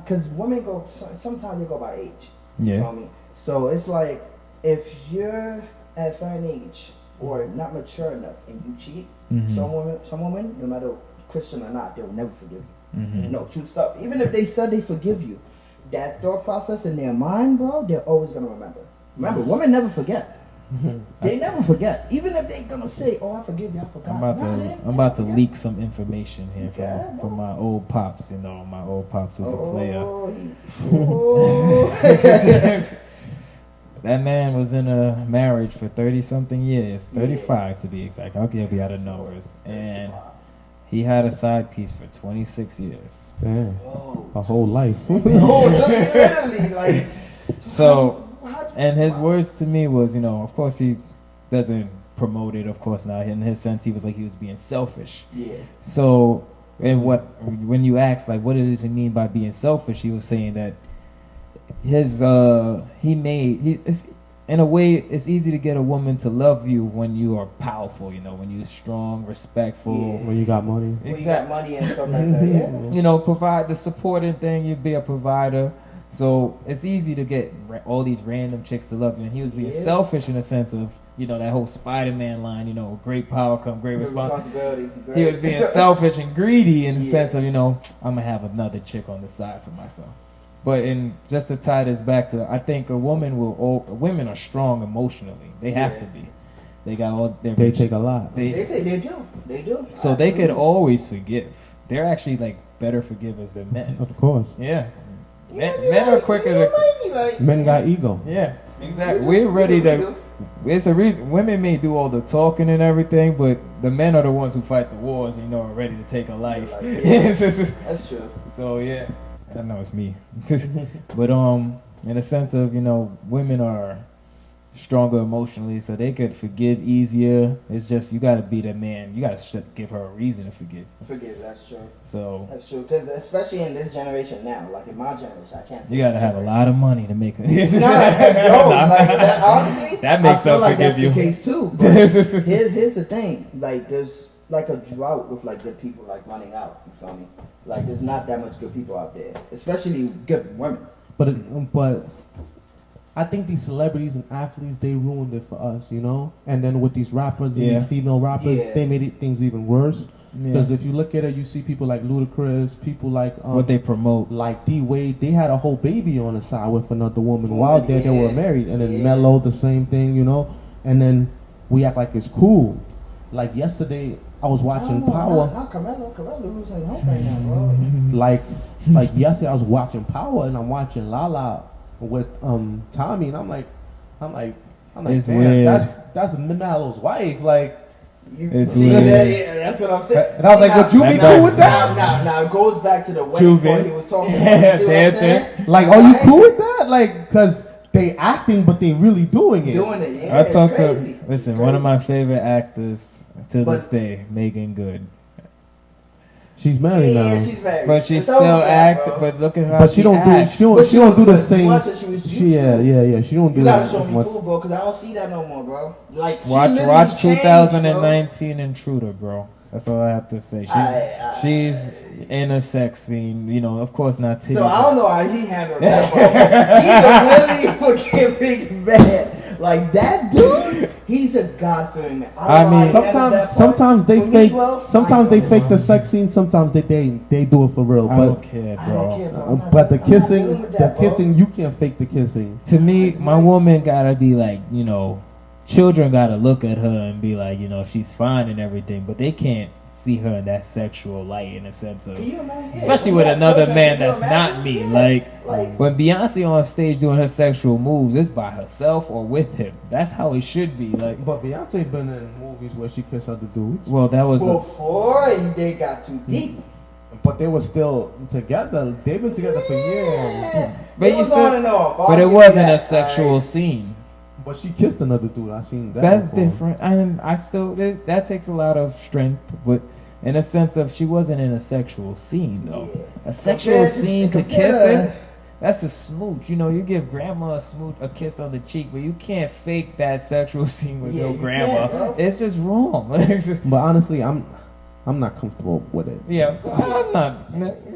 because women go, sometimes they go by age. You Yeah. feel me? So it's like, if you're at a certain age or not mature enough and you cheat, some women, no matter Christian or not, they'll never forgive you. No, true stuff. Even if they said they forgive you, that thought process in their mind, bro, they're always gonna remember. Remember, women never forget. They never forget. Even if they're gonna say, "Oh, I forgive you, I forgot." I'm about to leak some information here from my old pops. You know, my old pops was a player. That man was in a marriage for 30-something years, 35 to be exact. I'll give you the numbers. And he had a side piece for 26 years. Damn. A whole life. Literally, like. So, and his words to me was, you know, of course he doesn't promote it, of course not. In his sense, he was like he was being selfish. Yeah. So, and when you ask, like, what does he mean by being selfish? He was saying that in a way, it's easy to get a woman to love you when you are powerful, you know, when you're strong, respectful. When you got money. When you got money and stuff like that, yeah. You know, provide the supporting thing, you'd be a provider. So it's easy to get all these random chicks to love you. And he was being selfish in the sense of, you know, that whole Spider-Man line, you know, great power come great responsibility. He was being selfish and greedy in the sense of, you know, I'm going to have another chick on the side for myself. But just to tie this back to, I think women are strong emotionally. They have to be. They got all their. They take a lot. They do. So they could always forgive. They're actually like better forgivers than men. Of course. Yeah. Men are quicker to. Men got ego. Yeah, exactly. We're ready to. It's a reason women may do all the talking and everything, but the men are the ones who fight the wars and, you know, are ready to take a life. That's true. So yeah. I know it's me. But in a sense of, you know, women are stronger emotionally, so they could forgive easier. It's just you got to be the man. You got to give her a reason to forgive. That's true. So that's true, because especially in this generation now, like in my generation, I can't say. You got to have a lot of money to make her. Like that, honestly, that makes her like forgive that's you. The case too. But here's the thing, like there's like a drought with like good people like running out. You feel me? Like there's not that much good people out there, especially good women. But I think these celebrities and athletes, they ruined it for us, you know. And then with these rappers and these female rappers, they made things even worse. Because if you look at it, you see people like Ludacris, people like what they promote, like D-Wade. They had a whole baby on the side with another woman while they were married, and then Mello, the same thing, you know. And then we act like it's cool. Like yesterday, I was watching Power. Not Cameau losing hope right now, bro. Like yesterday, I was watching Power, and I'm watching Lala with Tommy, and I'm like, it's damn, weird. that's Melo's wife, like. It's weird. That's what I'm saying. And I was like, would you be cool with that? Now it goes back to the wedding point he was talking about. See what I'm saying? Like, are you cool with that? Like, because they acting, but they really doing it. Yeah, I talked to, listen, one of my favorite actors to this day, Megan Good. She's married now. Yeah, she's married. But she still acts. But look at how but she don't acts. do she don't do the same. She don't do you that gotta show as me much. cool, bro, because I don't see that no more, bro. Like watch 2019 Intruder, bro. That's all I have to say. She's in a sex scene, you know. Of course, not titties. So I don't know how he handled that. He's a really fucking big man. Like that dude, he's a God-fearing man. I mean, sometimes they fake the sex scene. Sometimes they do it for real. I don't care, bro. But the kissing, you can't fake the kissing. To me, my woman gotta be like, you know, children gotta look at her and be like, you know, she's fine and everything, but they can't see her in that sexual light in a sense of, especially with another man that's not me. Like when Beyonce on stage doing her sexual moves, it's by herself or with him. That's how it should be. Like, but Beyonce been in movies where she kissed other dudes. Well, that was before they got too deep. But they were still together. They've been together for years. But you said, but it wasn't a sexual scene. But she kissed another dude. I seen that. That's different, and I still that takes a lot of strength, but in a sense of she wasn't in a sexual scene though. A sexual scene to kissing. That's a smooch. You know, you give grandma a kiss on the cheek, but you can't fake that sexual scene with your grandma. It's just wrong. But honestly, I'm not comfortable with it. Yeah, I'm not.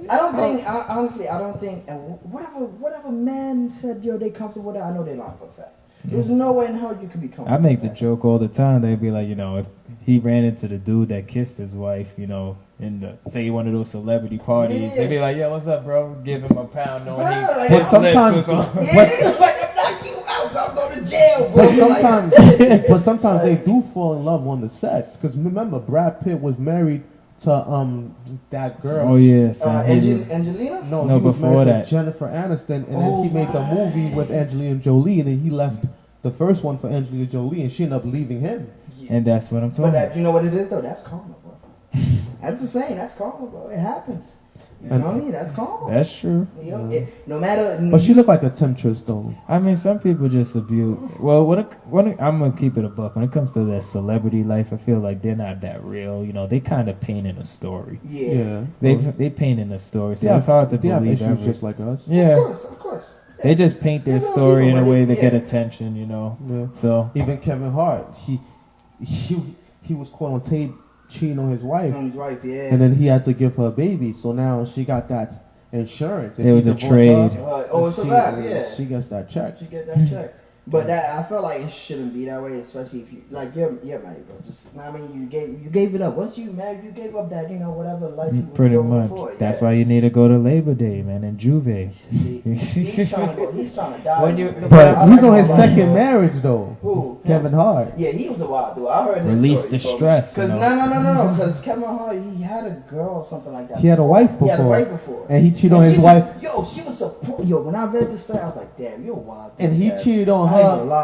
I don't think. Honestly, I don't think. And whatever man said, yo, they comfortable with it. I know they lying for a fact. There's no way in hell you could be comfortable. I make the joke all the time. They'd be like, you know, if he ran into the dude that kissed his wife, you know, in say one of those celebrity parties, they'd be like, yo, what's up, bro? Give him a pound knowing he like, his sometimes, like I'm knocking you out, I'm going to jail, bro. But sometimes they do fall in love on the sets. Because remember, Brad Pitt was married to that girl. Oh yes, Angelina? No, he was married to Jennifer Aniston, and then he made the movie with Angelina Jolie, and then he left the first one for Angelina Jolie, and she ended up leaving him. And that's what I'm talking about. You know what it is though? That's karma, bro. That's the saying. That's karma, bro. It happens. You know what I mean? That's karma. That's true. You know, no matter. But she looked like a temptress, though. I mean, some people just abuse. Well, I'm gonna keep it a buck. When it comes to their celebrity life, I feel like they're not that real. You know, they kind of painting a story. Yeah. They painting a story, so it's hard to they believe. Have issues just like us. Yeah. Of course. They just paint their story in a way to get attention. You know. Yeah. So even Kevin Hart, he was caught on tape cheating on his wife. And then he had to give her a baby. So now she got that insurance. It was a trade. It's a wrap, yeah. She gets that check. She get that check. But I feel like it shouldn't be that way, especially if you like you're married, bro. Just I mean, you gave it up. Once you married, you gave up that whatever life you was pretty going much. Before. That's why you need to go to Labor Day, man, and Juve. See, he's trying to die. But he's on his second marriage though. Who? Kevin Hart. Yeah, he was a wild dude. I heard his Release story the stress. Because no. Because Kevin Hart, he had a girl or something like that. He had a wife before. And he cheated on his wife. She was when I read the story, I was like, damn, you're a wild dude. And he cheated on her.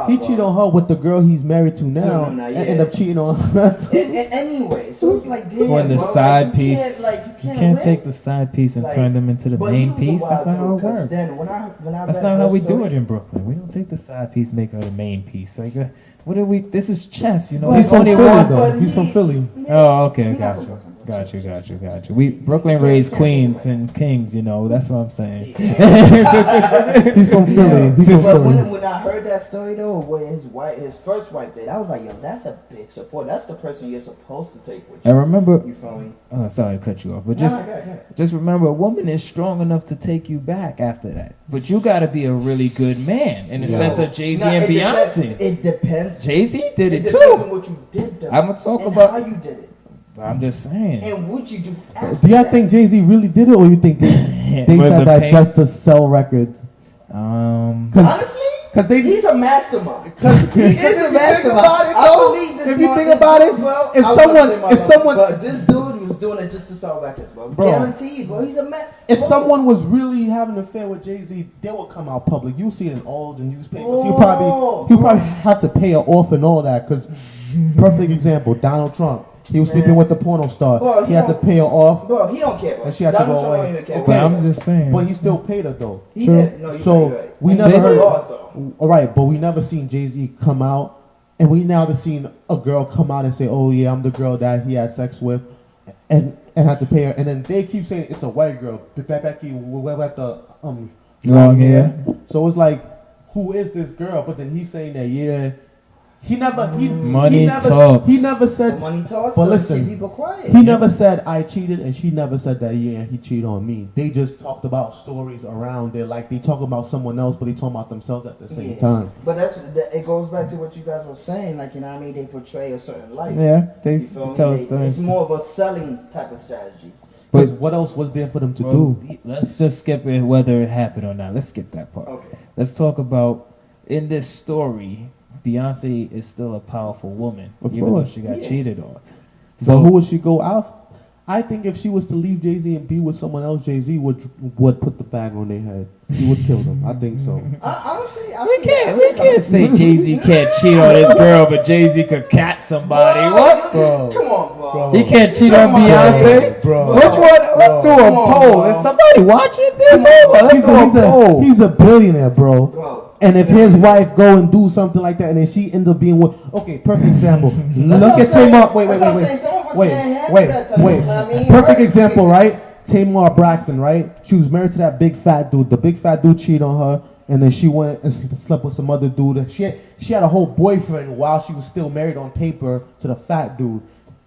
He cheated on her with the girl he's married to now, and ended up cheating on her. Anyway, so it's like, damn, when the bro, side piece, you can't take the side piece and turn them into the main piece. That's not how it works. Then That's not how we do it in Brooklyn. We don't take the side piece and make her the main piece. Like, what are we? This is chess, you know. He's from Philly, though. He's from Philly. Oh, okay, got you. We Brooklyn raised queens and kings, you know. That's what I'm saying. He's from Philly. When I heard that story though, where his first wife did, I was like, yo, that's a big support. That's the person you're supposed to take with you. And remember, you feel me? Oh, sorry to cut you off, but just remember, a woman is strong enough to take you back after that. But you got to be a really good man in the sense of Jay-Z and Beyonce. It depends. Jay-Z did it too. It depends on what you did though. I'm gonna talk about how you did it. I'm just saying. And what you do after Do y'all think Jay-Z really did it, or you think they said that just to sell records? Honestly, he's a mastermind. He is a mastermind. If you think about it, if someone, but this dude was doing it just to sell records, bro. Guaranteed, bro. He's a man. If someone was really having an affair with Jay-Z, they would come out public. You see it in all the newspapers. He'll probably have to pay her off and all that. Because perfect example, Donald Trump. He was sleeping with the porno star. Bro, he had to pay her off. Bro, he don't care, bro. And she had to go away. Okay, I'm just saying. But he still paid her though. He did. No, so we never heard. All right, but we never seen Jay-Z come out, and we never seen a girl come out and say, "Oh yeah, I'm the girl that he had sex with," and had to pay her. And then they keep saying it's a white girl. Becky with the long hair. So it's like, who is this girl? But then he's saying that He never said. Money talks. But listen, people quiet. He never said I cheated, and she never said that he cheated on me. They just talked about stories around it, like they talk about someone else, but they talk about themselves at the same time. But it goes back to what you guys were saying, like, you know what I mean? They portray a certain life. Yeah, they tell us It's more of a selling type of strategy. But what else was there for them to do? Let's just skip it, whether it happened or not. Let's skip that part. Okay. Let's talk about in this story. Beyonce is still a powerful woman, even though she got cheated on. So who would she go out? I think if she was to leave Jay-Z and be with someone else, Jay-Z would put the bag on their head. He would kill them. I think so. Honestly, we can't say Jay-Z can't cheat on his girl, but Jay-Z could cat somebody. What? Bro. Come on, bro. He can't cheat on Beyonce? Bro. Which one? Let's do a poll. Is somebody watching this? He's a billionaire, bro. And if his wife go and do something like that, and then she ends up being with, okay, perfect example. Look at Tim up. Wait. Perfect example, right? Tamar Braxton, right? She was married to that big fat dude. The big fat dude cheated on her, and then she went and slept with some other dude. And she had a whole boyfriend while she was still married on paper to the fat dude.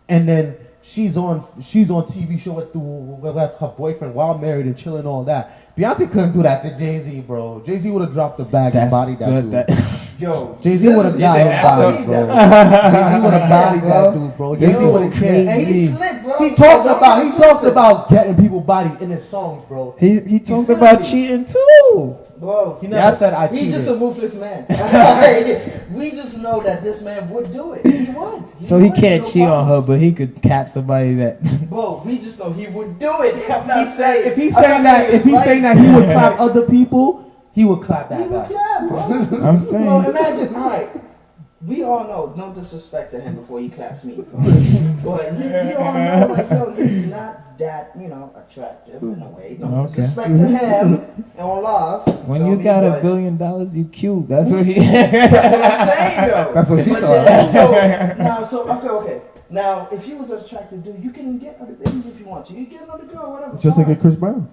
And then she's on TV show with her boyfriend while married and chilling, all that. Beyonce couldn't do that to Jay-Z, bro. Jay-Z would have dropped the bag and bodied that dude. Yo, Jay-Z would have got him bodied, bro. Jay-Z would have bodied that dude, bro. Jay-Z would have cared. And he's slick, bro. He talks about getting people bodied in his songs, bro. He talked about cheating too. Bro, He never said I cheated. he's just a ruthless man. We just know that this man would do it. He would. So he can't cheat on her, but he could cap somebody that. Bro, we just know he would do it. I'm not saying. If he's saying that he would clap other people, he would clap that he would guy. clap, bro. I'm saying. Bro, imagine, all right. We all know, no disrespect to him before he claps me. But we all know, like, yo, he's not that, attractive in a way. No disrespect to him on live. When you got $1 billion, you cute. That's what he. That's what I'm saying, though. That's what she But thought. okay. Now, if he was an attractive dude, you can get other babies if you want to. You get another girl, whatever. Just like fine. a Chris Brown.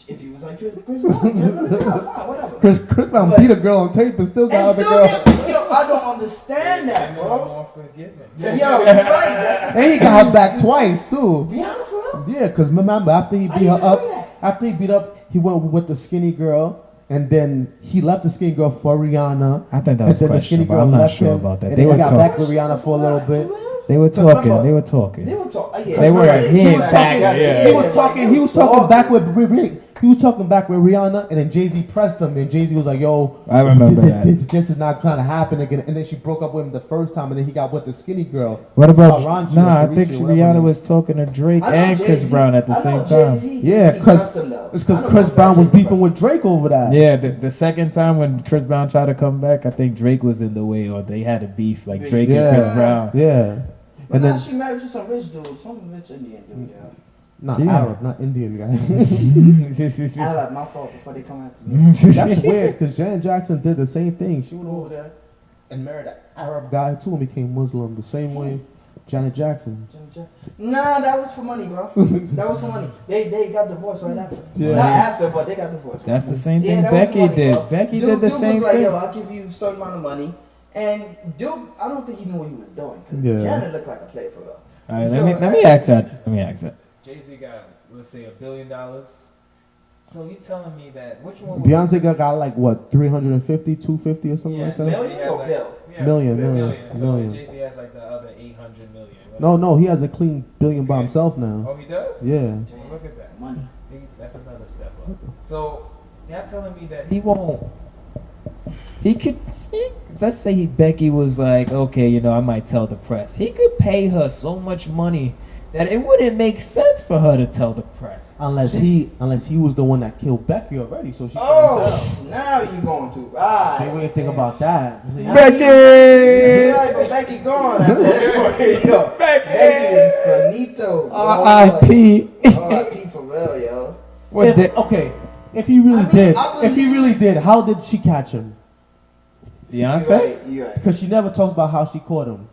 If he was like Chris Brown, get another girl, fine, whatever. Chris Brown beat a girl on tape and still got And other still girl. yo, I don't understand that, bro. More forgiving. Yo, you're right. That's And he got her back twice too. Rihanna for real? Yeah, because remember after he I beat her didn't know up, he went with the skinny girl. And then he left the skinny girl for Rihanna. I think that was and then the skinny questionable. girl I'm not left sure him, about that. And They then were he got talking. back with Rihanna for a little bit. For real? They were Remember- talking. They were talking. They were talking. Yeah, They were. right. He ain't was back, talking- yeah. He was talking back with he was talking back with Rihanna, and then Jay-Z pressed him, and Jay-Z was like, "Yo, I remember that. This is not gonna happen again." And then she broke up with him the first time, and then he got with the skinny girl. What about? Saranji Nah, or I think Tarishi, whatever Rihanna her name was talking to Drake I know and Chris Jay-Z Brown at the I same know time. Jay-Z Yeah, pressed him, though. it's I because don't Chris know Brown was Jay-Z beefing with Drake over that. Yeah, the second time when Chris Brown tried to come back, I think Drake was in the way, or they had a beef like Drake Yeah. and Chris Brown. Yeah, But and now then she married to some rich dude, some rich Indian dude, yeah. not Yeah. Arab, not Indian guy. Arab, my fault before they come after me. That's weird because Janet Jackson did the same thing. She went over there and married an Arab guy too and became Muslim the same way Janet Jackson. Nah, that was for money, bro. That was for money. They got divorced right after. Yeah. Not after, but they got divorced. That's the same Yeah, thing that was Becky money, did. bro. Becky Dude did the was same like, thing. yo, I'll give you a certain amount of money. And dude, I don't think he knew what he was doing. Because Yeah. Janet looked like a player for real. All right, So, let me ask that. Jay-Z got, let's say, $1 billion. So you telling me that which one? Beyonce got like what 350, 250 or something like that. Million or bill? Million. Jay-Z has like the other 800 million. No, he has a clean billion by himself now. Oh, he does? Yeah. Look at that. Money. That's another step up. So y'all telling me that he won't. He could. Let's say Becky was like, okay, I might tell the press. He could pay her so much money that it wouldn't make sense for her to tell the press. Unless he was the one that killed Becky already, so she. Oh, now you going to. Ah. See what you think about that? Becky! You're right, but Becky gone after this. Yo, Becky is finito. R.I.P. R.I.P. for real, yo. If he really did, I if he really did, how did she catch him? Beyonce? You're right. Because she never talks about how she caught him.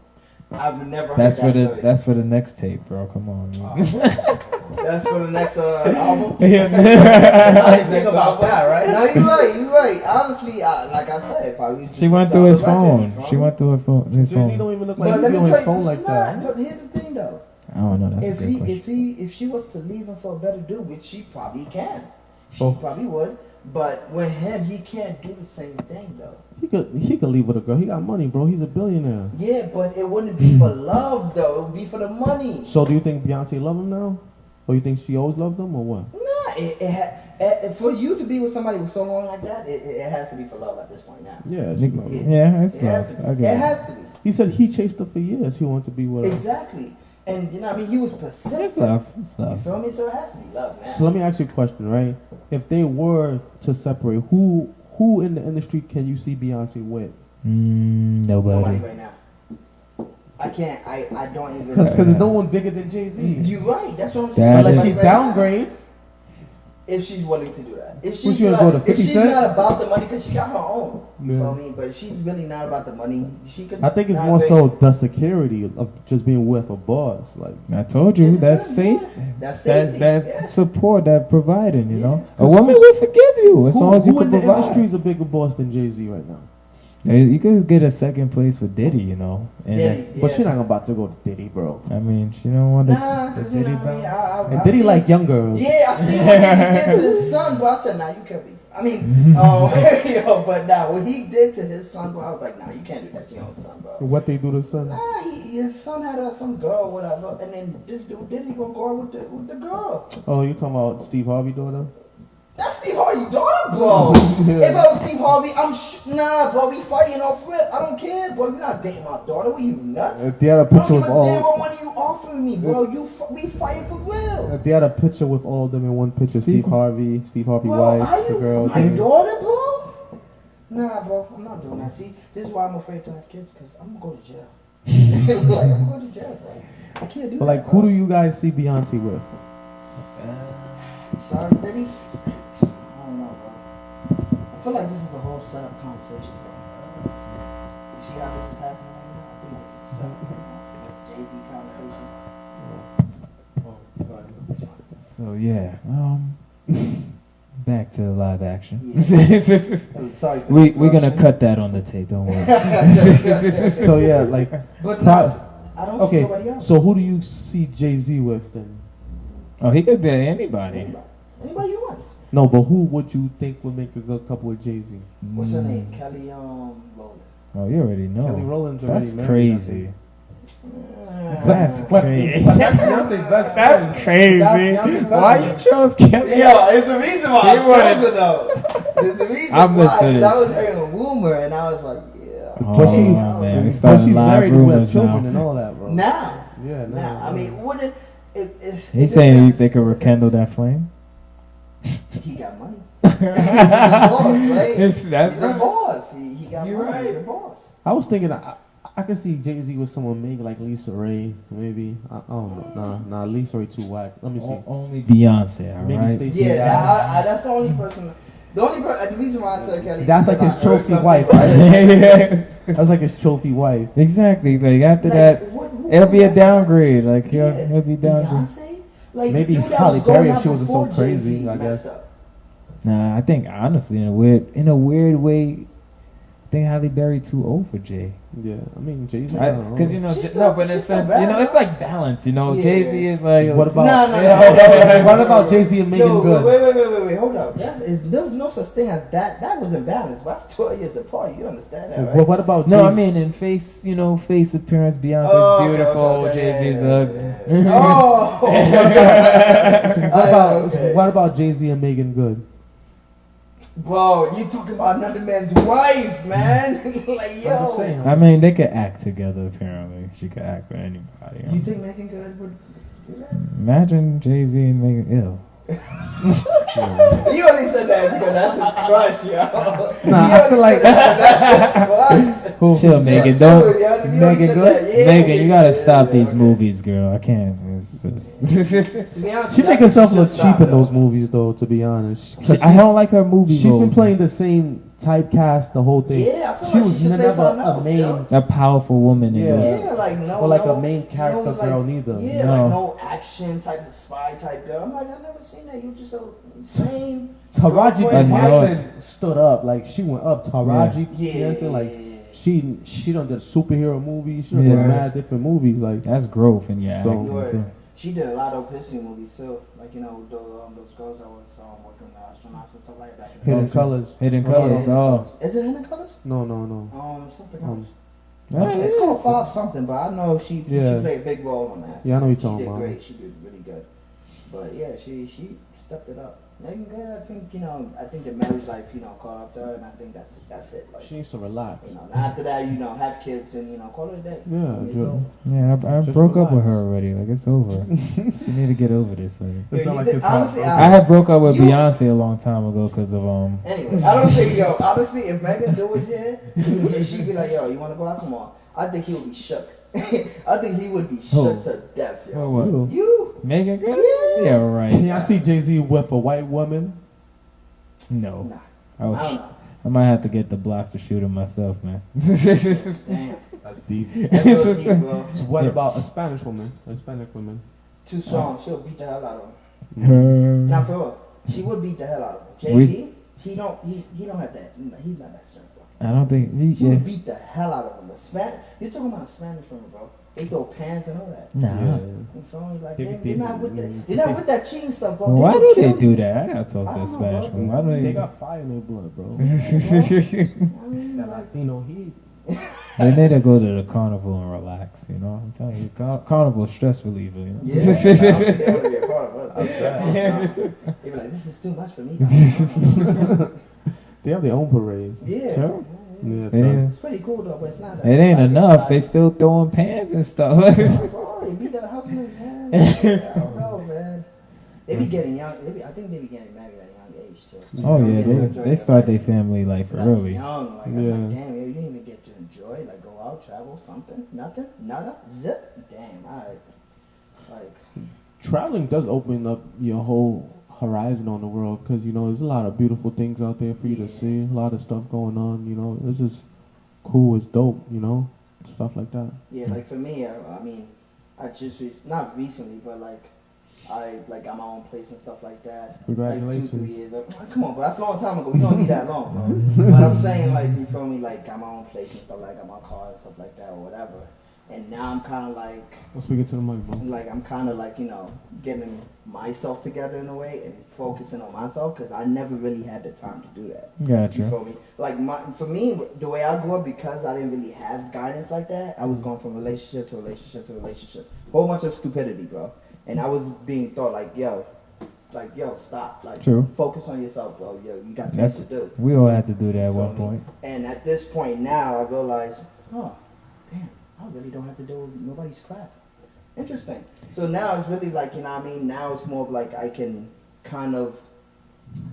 I've never heard That's that for story. that's for the next tape, bro. Come on. That's for the next album. I didn't think about that, right? No, you're right. Honestly, like I said, if I was just She went through his phone. She went through his Jay-Z phone. don't even look But like let he's me on tell his phone you, like that. but here's the thing though. I don't know. That's a good question. If she was to leave him for a better dude, which she probably can, she Oh. probably would. But with him, he can't do the same thing though. He could leave with a girl. He got money, bro. He's a billionaire. Yeah, but it wouldn't be for love though. It would be for the money. So do you think Beyonce love him now? Or you think she always loved him or what? Nah, for you to be with somebody with so long like that, it has to be for love at this point now. Yeah, she loved him. Yeah, it's It has love. to be. Okay. It has to be. He said he chased her for years. He wanted to be with her. Exactly. And you know what I mean? He was persistent. It's love. It's You love. feel me? So it has to be love, man. So let me ask you a question, right? If they were to separate, who in the industry can you see Beyonce with? Nobody Nobody. right now. I can't. I don't even. Because there's no one bigger than Jay-Z. You're right. That's what I'm saying. That Unless is- she downgrades. If she's willing to do that. If Would she's you not, go to if 50 she's Cent? not about the money, because she got her own. You Yeah. feel me? But she's really not about the money. She could. I think it's not more pay- so the security of just being with a boss. Like, I told you, that's safe. That's That safety. that yeah. support, that providing, you know. A 'Cause woman will forgive you as long as you who can in the provide. industry is a bigger boss than Jay-Z right now? You could get a second place for Diddy, you know. And Diddy, But yeah. she not about to go to Diddy, bro. I mean, she don't want Nah, the because you know Diddy what I mean. bounce. And Diddy see- like young girls. Yeah, I see what he did to his son, but I said, nah, you can't be. I mean, but nah, what he did to his son, bro, I was like, nah, you can't do that to your own son, bro. What they do to his son? Nah, his son had some girl, or whatever, and then this dude Diddy gonna go out with the girl. Oh, you talking about Steve Harvey daughter? That's Steve Harvey's daughter, bro. If I was Steve Harvey, nah, bro, we fighting off flip. I don't care, bro. You're not dating my daughter. What, you nuts? They had a I don't picture give with a damn all. what money you offering me, bro. We fighting for real. They had a picture with all of them in one picture. Steve Harvey Bro, wife, are the you girl. my daughter, bro? Nah, bro, I'm not doing that. See, this is why I'm afraid to have kids, because I'm gonna go to jail. Like, I'm going to jail, bro. I can't do But that. like, who do you guys see Beyonce with? Besides Diddy? I don't know, bro. I feel like this is a whole setup conversation, bro. You see how this is happening right now? I think this is setup. This Jay-Z conversation. So yeah, back to live action. I'm sorry for the We're gonna interruption. cut that on the tape. Don't worry. So yeah, like, But no, I don't see okay. nobody else. So who do you see Jay-Z with then? Oh, he could be anybody. Anybody you wants. No, but who would you think would make a good couple with Jay-Z? What's her Mm. name? Kelly Rowland. Oh, you already know. Kelly Rowland's already That's married, I crazy. think. That's But crazy. that's Beyonce's best friend. That's crazy. That's Beyonce's best Why friend. you chose Kelly? Yeah, it's the reason why He I chose was- it though. There's a reason I'm why. listening. 'Cause I was hearing a rumor and I was like, yeah. But she- man, we But starting she's live married with rumors children now. and all that, bro. Now. Yeah, Now. I mean, wouldn't it's He's saying they could rekindle that flame. He got money. He's a boss, right? That's He's right. a boss. He got You're money. He's a right. boss. I was thinking I could see Jay-Z with someone maybe like Lisa Ray, maybe. I don't know. Nah, Lisa Ray too whack. Let me see. Only Beyonce, all Maybe right? Stacey Yeah, Dash. that's the only person. The reason why I said Kelly. That's like because his I heard trophy something wife. about it. That's like his trophy wife. Exactly. Like after Like, that, who it'll be a that? downgrade. Like Yeah. he'll be downgraded. Beyonce? Like, Maybe dude that Halle was going Berry if out she wasn't so before crazy, Jay-Z I messed guess. up. Nah, I think honestly, in a weird way, I think Halle Berry too old for Jay. Yeah, I mean Jay-Z. Because you know, She's no, still- but in a she's still sense, bad, you know, it's though. like balance. You know, Yeah. Jay-Z is like, What about No. what about Jay-Z and Megan Yo, Good? wait, hold up. There's no such thing as that. That was imbalanced. That's 12 years apart. You understand that, right? Well, what about No, I Jay-Z? mean in face, you know, face appearance, Beyonce's Oh, okay, beautiful, okay, Jay-Z's yeah, ugly. Oh, What about Jay-Z and Megan Good? bro, you talking about another man's wife, man? Like, I'm just yo. saying. I mean, they could act together. Apparently, she could act with anybody. You think Megan Good would do that? Imagine Jay-Z and Megan. Ew. You only said that because that's his crush, yo. Nah, He I only feel like- said that because that's his crush. Chill, Megan. Don't. Dude, yo, you only Megan, said good. that. Yeah, Megan, you gotta yeah, stop yeah, these okay. movies, girl. I can't. It's just To be honest, She make herself look stop, cheap in yo. those movies, though. To be honest, 'Cause I don't like her movie. she's been roles. playing the same typecast the whole thing. Yeah, I feel she like was she should play never something a else, main. yo. a powerful woman. In Yeah. those. Yeah, like no, Or like no, a main character like, girl neither. Yeah, No. like no action type of spy type girl. I'm like, I've never seen that. You just so same. Taraji P. girlfriend, know. Henson stood up, like she went up. Taraji P. Yeah. Henson, like she done did superhero movies. She done Yeah. did mad different movies. Like That's growth in your So- acting Right. too. She did a lot of history movies too, like those girls that was working with astronauts and stuff like that. Hidden Colors. Hidden Oh, Colors. Hidden Oh. Colors. Is it Hidden Colors? No. Something Um, else. Yeah, It's it called is. Five something, but I know she Yeah. played a big role on that. Yeah, I know you're She talking did about. great. She did really good. But yeah, she stepped it up. Megan Good, I think I think the marriage life caught up to her, and I think that's it. Like, She needs to relax. after that, have kids and call it a day. Yeah, It's Joe. over. Yeah, I Just broke up with relax. her already. Like it's over. You need to get over this. Like. It Yeah, sound you like think- it's honestly, hot. I had broke up with You- Beyonce a long time ago because of Anyway, I don't think honestly, if Megan Good was here, she'd be like, yo, you want to go out? Come on. I think he would be shook. I think he would be shook Who? to death, yo. What? Who? You, Megan Good? Yeah. Yeah, right. Can y'all see Jay-Z with a white woman? No. Nah. I I was. don't know. I might have to get the blocks to shoot him myself, man. Damn. That's deep. That's real deep, bro. What about a Spanish woman? A Hispanic woman? Too strong. She'll beat the hell out of him. Her. Not for real. She would beat the hell out of him. Jay-Z, he don't have that. He's not that strong, bro. I don't think. She Yeah. would beat the hell out of him. You're talking about a Spanish woman, bro. They throw pants and all that. Nah. You feel me? Like They- they're not with that cheating stuff, bro. Why would do they kill do you. that? I gotta talk I to a don't know, Spanish bro. one. Why do They they? got fire in their blood, bro. I mean, That like, Latino heat. They need to go to the carnival and relax. You know, I'm telling you, carnival is stress reliever. You know. yeah, they want to be a part of us. They be like, this is too much for me. They have their own parades. Yeah. Sure. Yeah, It ain't, It's pretty cool though, but it's not. it ain't enough. They still throwing pans and stuff. Bro, they beat the husbands, man. I don't know, man. They be getting young. I think they be getting married at a young age too. Oh yeah, Get to enjoy they start their life. family life Like, early. young, like, Yeah. I'm like, damn, you didn't even get to enjoy, like, go out, travel, something, nothing, nada, zip. Damn, like, Traveling does open up your whole horizon on the world because, you know, there's a lot of beautiful things out there for you to see. A lot of stuff going on, you know. It's just cool. It's dope, you know. Stuff like that. yeah, like for me, I mean, I just not recently, but like I got my own place and stuff like that. Congratulations. Like 2-3 years ago. Come on, bro, that's a long time ago. We don't need that long, bro. But I'm saying, like, you feel me? Like, got my own place and stuff, like, got my car and stuff like that, or whatever. And now I'm kind of like, Let's speak it to the mic, bro. I'm kind of like, you know, getting myself together in a way and focusing on myself because I never really had the time to do that. You Gotcha. feel me? Like for me, the way I grew up, because I didn't really have guidance like that, I was going from relationship to relationship to relationship. Whole bunch of stupidity, bro. And I was being thought like, yo, stop. Like, True. focus on yourself, bro. Yo, you got things to do. We all had to do that at one Feel me? point. And at this point now, I realize, oh, damn, I really don't have to do nobody's crap. Interesting. So now it's really like, you know what I mean? Now it's more of like I can kind of,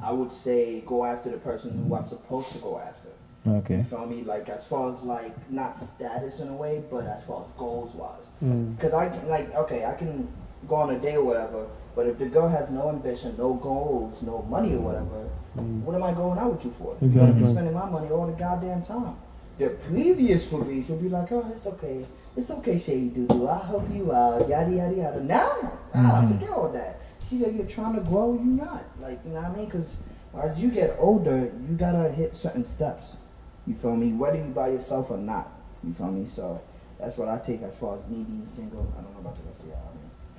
I would say, go after the person who I'm supposed to go after. Okay. You feel me? Like, as far as like, not status in a way, but as far as goals wise. Mm. Because I can, like, okay, I can go on a date or whatever, but if the girl has no ambition, no goals, no money or whatever, what am I going out with you for? You're going to be Exactly. spending my money all the goddamn time. The previous Fabrice would be like, oh, it's okay. It's okay, Shady Doo-Doo. I'll help you out, yada, yada, yada. Now, forget all that. See, that you're trying to grow, you're not. Like, you know what I mean? Because as you get older, you got to hit certain steps. You feel me? Whether you by yourself or not. You feel me? So that's what I take as far as me being single. I don't know about the rest of y'all.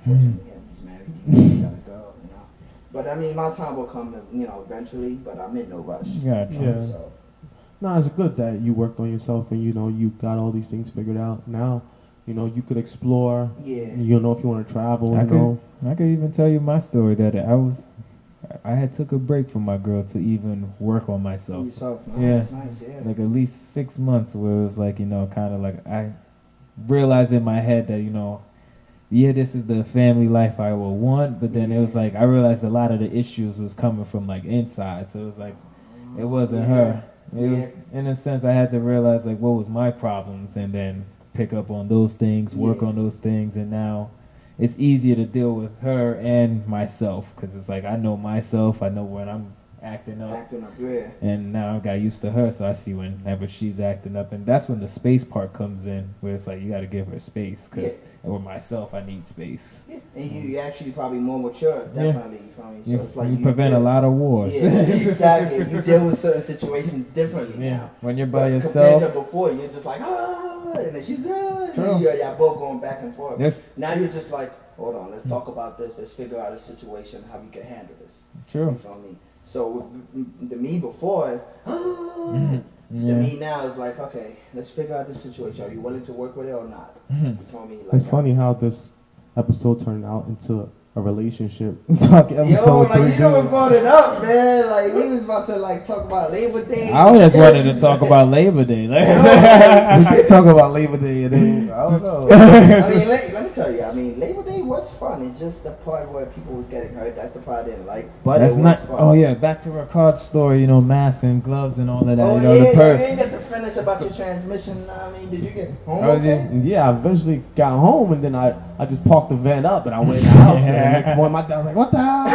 I mean, fortunately, he's married. He got a girl, you know. But, I mean, my time will come, you know, eventually. But I'm in no rush. Gotcha. Yeah. So. No, it's good that you worked on yourself and, you know, you got all these things figured out. Now, you know, you could explore. Yeah. You know, if you want to travel, you know. I could even tell you my story that I had took a break from my girl to even work on myself. Yourself, Yeah. nice, yeah. Like at least 6 months where it was like, you know, kind of like I realized in my head that, you know, yeah, this is the family life I will want, but then it was like I realized a lot of the issues was coming from like inside. So it was like it wasn't her. It was, in a sense, I had to realize like what was my problems and then pick up on those things, work on those things, and now it's easier to deal with her and myself because it's like I know myself, I know when I'm acting up, yeah. and now I got used to her, so I see whenever she's acting up, and that's when the space part comes in, where it's like you got to give her space because with myself I need space. Yeah. And you actually probably more mature, definitely. You feel me? So it's like you prevent a lot of wars. Yeah, exactly. You deal with certain situations differently now. When you're by Compared yourself. to before, you're just like, and then she's, True. and y'all both going back and forth. Yes. Now you're just like, hold on, let's talk about this. Let's figure out a situation, how we can handle this. True. You feel me? So the me before, the me now is like, okay, let's figure out this situation. Are you willing to work with it or not? You feel me? Like, It's funny how this episode turned out into a relationship talk episode. Yo, like, you know what brought it up, man. Like, we was about to, like, talk about Labor Day. I just wanted to talk about Labor Day. Like, We did talk about Labor Day and then, I don't know. I mean, let me tell you. I mean, Labor Day was fun. It's just the part where people was getting hurt. That's the part I didn't like. But that's it was not. fun. Oh yeah, back to Rickard's story. You know, masks and gloves and all of that. Oh you know, yeah, the you ain't got the finish about your transmission? I mean, did you get home okay? Yeah, I eventually got home, and then I just parked the van up, and I went in the house, and the next morning my dad was like, what the hell?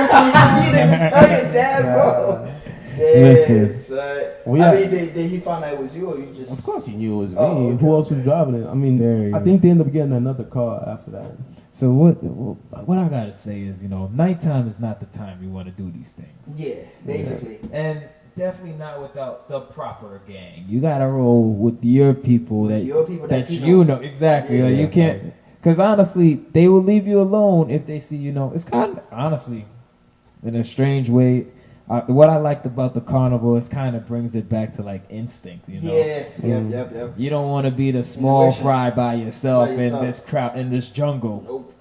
You didn't tell your dad, bro. Listen. I mean, did he find out it was you, or you just... Of course he knew it was me. Oh, okay. Who else was driving it? I mean, I think they ended up getting another car after that. So what I gotta say is, nighttime is not the time you want to do these things. Yeah, basically. And definitely not without the proper gang. You gotta roll with your people that you know exactly. Yeah, like you can't, because honestly, they will leave you alone if they see it's kind of honestly, in a strange way. What I liked about the carnival is kind of brings it back to like instinct, Yeah, yep. You don't want to be the small fry by yourself in this crowd, in this jungle. Nope.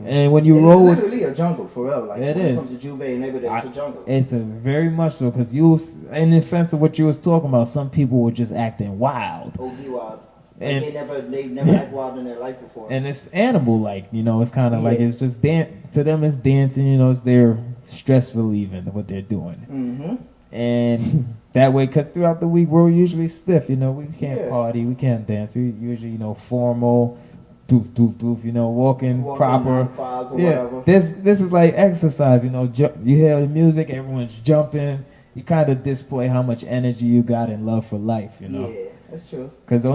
And when you roll it's literally a jungle for real. Like it when is. It comes to Juve and everything, it's a jungle. It's a very much so, because in the sense of what you was talking about, some people were just acting wild. OD wild. And they never act wild in their life before. And it's animal like, it's kind of like it's just to them it's dancing, it's their stress relieving what they're doing. Mm-hmm. And that way, because throughout the week we're usually stiff, we can't party, we can't dance, we usually formal, walking proper. Whatever. This is like exercise, you hear the music, everyone's jumping, you kind of display how much energy you got and love for life, Yeah, that's true. Because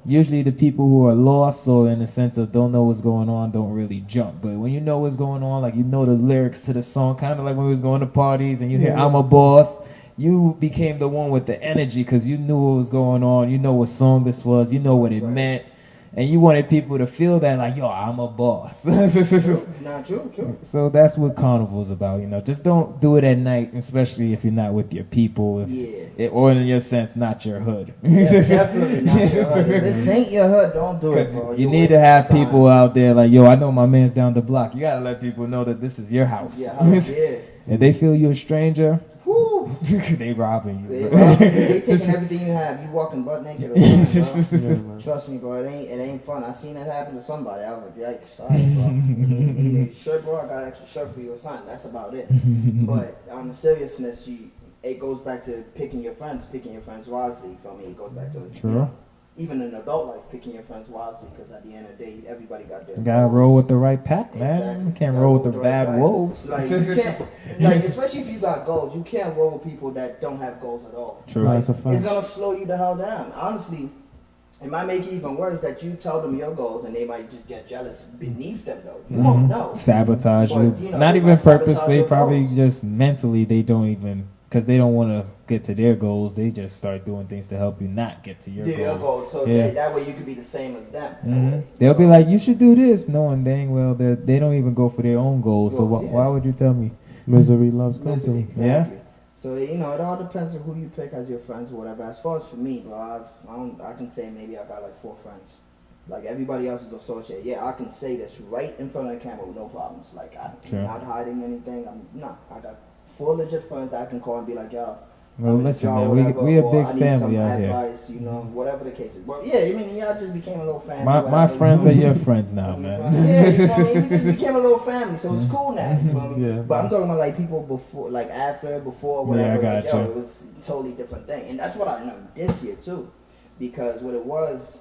usually the people who are lost or in the sense of don't know what's going on don't really jump. But when you know what's going on, like the lyrics to the song, kind of like when we was going to parties and you hear I'm a boss, you became the one with the energy because you knew what was going on, you know what song this was, you know what it meant. And you wanted people to feel that, like, yo, I'm a boss. True. So that's what Carnival's about, Just don't do it at night, especially if you're not with your people. Or in your sense, not your hood. Yeah, definitely not your hood. If this ain't your hood, don't do it, bro. You need to have people out there like, yo, I know my man's down the block. You got to let people know that this is your house. Yeah, If they feel you're a stranger, they robbing you. They taking everything you have. You walking butt naked or something, bro. Trust me, bro. It ain't fun. I seen that happen to somebody. I was like, yikes, sorry, bro. You need a shirt, bro. I got an extra shirt for you or something. That's about it. But on the seriousness, it goes back to picking your friends wisely. You feel me? It goes back to True. Even in adult life, picking your friends wisely, because at the end of the day, everybody got their. You gotta roll with the right pack, man. Exactly. You can't roll with the bad wolves. Like you can't, especially if you got goals, you can't roll with people that don't have goals at all. True. That's a fact. It's gonna slow you the hell down. Honestly, it might make it even worse that you tell them your goals and they might just get jealous beneath them though. You won't know. Sabotage But, you. Not even purposely, probably goals. just mentally they don't even, because they don't want to get to their goals, they just start doing things to help you not get to your goals. So that way you could be the same as them. They'll be like, you should do this, knowing dang well they don't even go for their own goals. So why would you tell me? Misery loves company. Exactly. Yeah. So it all depends on who you pick as your friends or whatever. As far as for me, bro, I can say maybe I got like 4 friends. Like everybody else is associated. Yeah, I can say this right in front of the camera with no problems. Like I'm not hiding anything. I got 4 legit friends that I can call and be like, yo. Well, listen, man, we a big family out here. Advice, whatever the case is. Well, yeah, I mean, y'all just became a little family. My friends are your friends now, man. Yeah, you feel me? We just became a little family, so it's cool now. You feel me? Yeah. But I'm talking about like people before, like after, before, whatever. Yeah, I got you. It was a totally different thing, and that's what I learned this year too, because what it was,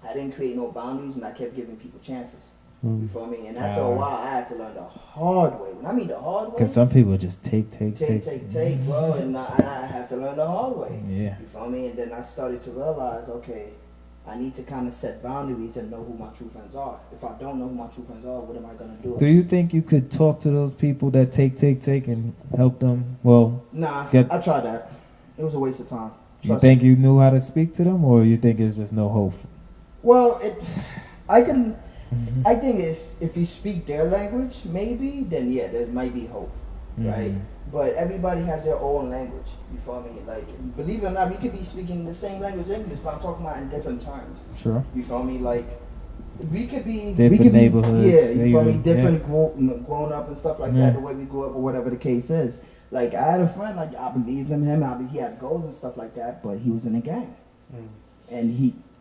I didn't create no boundaries, and I kept giving people chances. You feel me? And after a while, I had to learn the hard way. When I mean the hard way, because some people just take, bro, and I had to learn the hard way. Yeah. You feel me? And then I started to realize, okay, I need to kind of set boundaries and know who my true friends are. If I don't know who my true friends are, what am I gonna do? Do you think you could talk to those people that take, and help them? Well, nah, I tried that. It was a waste of time. You think you knew how to speak to them, or you think it's just no hope? Well, I think it's if you speak their language, maybe, then yeah, there might be hope, right? But everybody has their own language. You feel me? Like, believe it or not, we could be speaking the same language English, but I'm talking about in different terms. Sure. You feel me? Like, we could be different neighborhoods. Yeah, you feel me? Different grown up and stuff like that. The way we grew up or whatever the case is. Like, I had a friend. Like, I believed in him. He had goals and stuff like that, but he was in a gang, and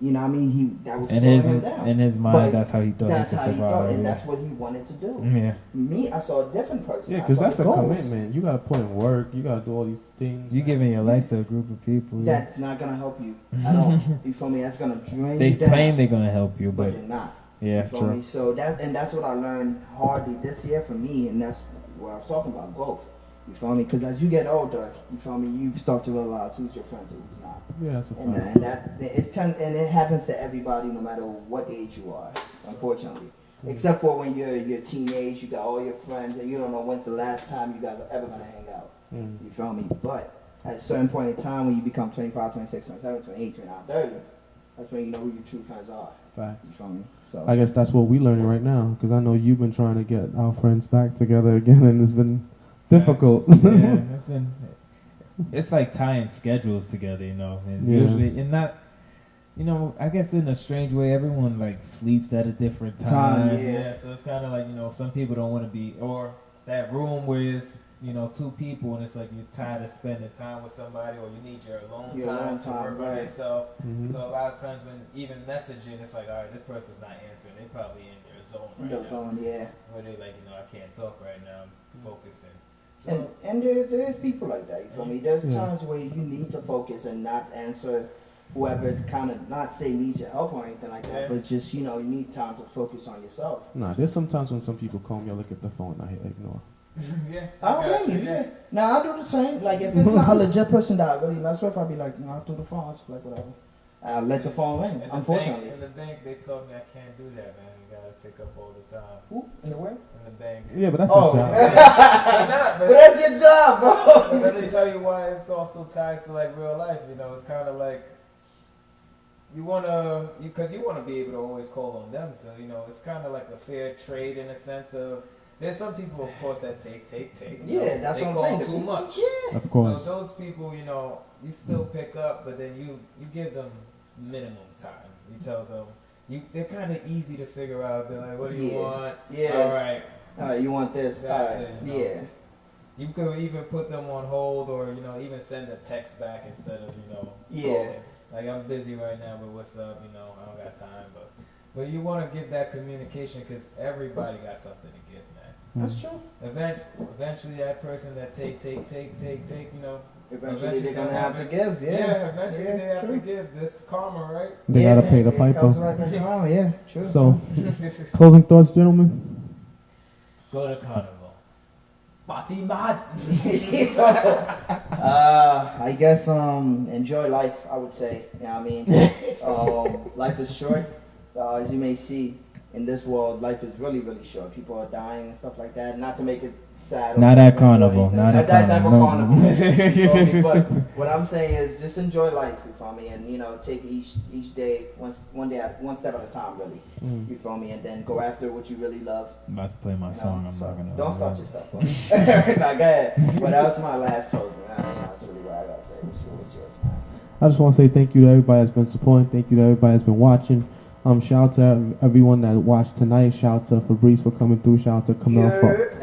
You know what I mean? That was in slowing his him down. in his mind, But that's how he thought he that's could how he survive. thought, and yeah. that's what he wanted to do. Yeah. Me, I saw a different person. Yeah, I because saw that's the a goals. commitment. You gotta put in work. You gotta do all these things. You giving your life to a group of people. Yeah. That's not gonna help you at all. You feel me? That's gonna drain They you down. claim they're gonna help you, but but they're not. yeah, You feel true. me? So that's what I learned hardly this year for me, and that's what I was talking about, growth. You feel me? Because as you get older, you feel me, you start to realize who's your friends and who's not. Yeah, that's a And, fact. and it happens to everybody, no matter what age you are. Unfortunately, except for when you're teenage, you got all your friends, and you don't know when's the last time you guys are ever gonna hang out. You feel me? But at a certain point in time, when you become 25, 26, 27, 28, 29, 30, that's when you know who your true friends are. Fact. You feel me? So I guess that's what we're learning right now. Because I know you've been trying to get our friends back together again, and it's been difficult. Yeah, it's like tying schedules together, you know, and Yeah. usually, and not, you know, I guess in a strange way, everyone like sleeps at a different time. yeah. So it's kind of like, you know, some people don't want to be, or that room where it's, you know, two people, and it's like you're tired of spending time with somebody, or you need your alone Your time alone to time, work on right. yourself. Mhm. So a lot of times when even messaging, it's like, all right, this person's not answering. They probably in their zone right Those now. on, yeah. Where they like, you know, I can't talk right now. I'm focusing. And there's people like that, you feel me? There's Yeah. times where you need to focus and not answer whoever kind of, not say needs your help or anything like that, Yeah. but just, you know, you need time to focus on yourself. Nah, there's sometimes when some people call me, I look at the phone, I hit ignore. Yeah, I don't got blame you, you. yeah. Now, I do the same. Like, if it's not a legit person that I really mess with, I'll be like, no, I'll do the phone, I'll just like whatever. I'll let the phone ring, In the unfortunately. bank, in the bank, they told me I can't do that, man. You gotta pick up all the time. Who? In the way? In the bank. Yeah, but that's Oh. a job. Not, But that's your job, but bro. let me tell you why it's also tied to like real life. You know, it's kind of like you because you wanna be able to always call on them. So you know, it's kind of like a fair trade in a sense of. There's some people, of course, that take. You know, Yeah, that's they what I'm call saying. too much. Yeah. Of course. So those people, you know, you still pick up, but then you give them minimum time. You tell them they're kind of easy to figure out. They're like, what do you Yeah. want? Yeah. All right. Alright, you want this? That's Alright, it, you know. yeah. You could even put them on hold, or you know, even send a text back instead of Yeah. calling. Like I'm busy right now, but what's up? You know, I don't got time. But you want to give that communication because everybody got something to give, man. That's true. Eventually, that person that take, you know. Eventually they're gonna have to give, yeah. Eventually they have true. to give. This karma, right? They gotta pay the it comes piper. right back around, yeah, true. So, closing thoughts, gentlemen? Go to carnival. Party mad. I guess enjoy life, I would say. You know what I mean? Life is short. As you may see in this world, life is really, really short. People are dying and stuff like that. Not to make it sad. Or Not at sentimental or carnival. anything. Not at that type of carnival. carnival. You feel me? But what I'm saying is just enjoy life, you feel me? And, you know, take each day, one step at a time, really. You feel me? And then go after what you really love. I'm about to play my song. I'm So, not gonna. don't start your stuff, bro. Nah, go ahead. But that was my last closing. I mean, that's really what I gotta say. What's yours, man? I just want to say thank you to everybody that's been supporting. Thank you to everybody that's been watching. Shout out to everyone that watched tonight. Shout out to Fabrice for coming through. Shout out to Cameau for. I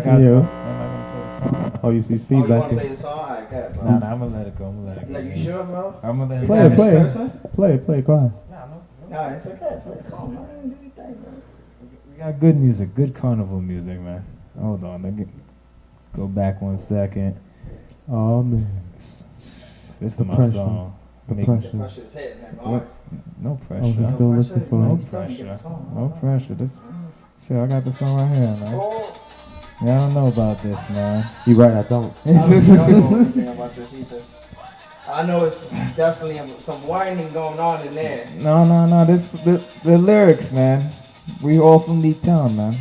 got. Yeah. I'm not gonna play the song. Oh, you see Oh, speed you back wanna play there. the song? Alright, go ahead, bro. Nah, I'm gonna let it go. No, you sure, bro? I'm gonna let it Play it, go. play it. Person? Play it. Go ahead. Nah, it's okay. Play the song, man. Do your thing, man. We got good music, good carnival music, man. Hold on, let me go back 1 second. Oh man. This is The my pressure. song. The Make- pressure. Pressure's hitting him, What? alright. No pressure. Oh, he's still No looking pressure, for No it. He's starting to get pressure. the song, No man. pressure. This shit, I got the song right here, man. Oh, Yeah, I don't know about this, man. You right, I don't. I don't know anything about this either. I know it's definitely some whining going on in there. No. This the lyrics, man. We all from the town, man.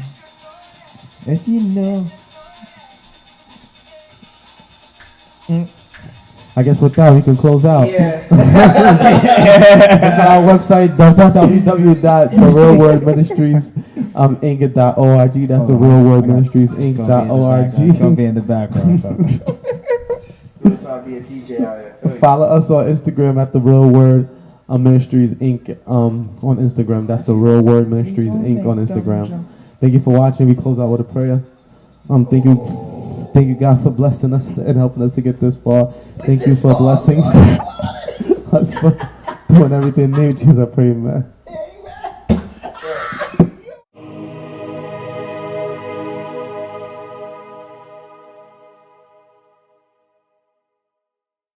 If you know. I guess with that we can close out. Yeah. Visit our website www.therealwordministries.org. That's the Real Word Ministries It's gonna Inc.org. be in the background. So. Still trying to be a DJ out here. Feel you. Follow us on Instagram at the Real Word Ministries Inc. On Instagram. That's the Real Word Ministries Inc. on Instagram. Thank you for watching. We close out with a prayer. Thank you God for blessing us and helping us to get this far. Thank you for blessing us doing everything in the name of Jesus, I pray, man.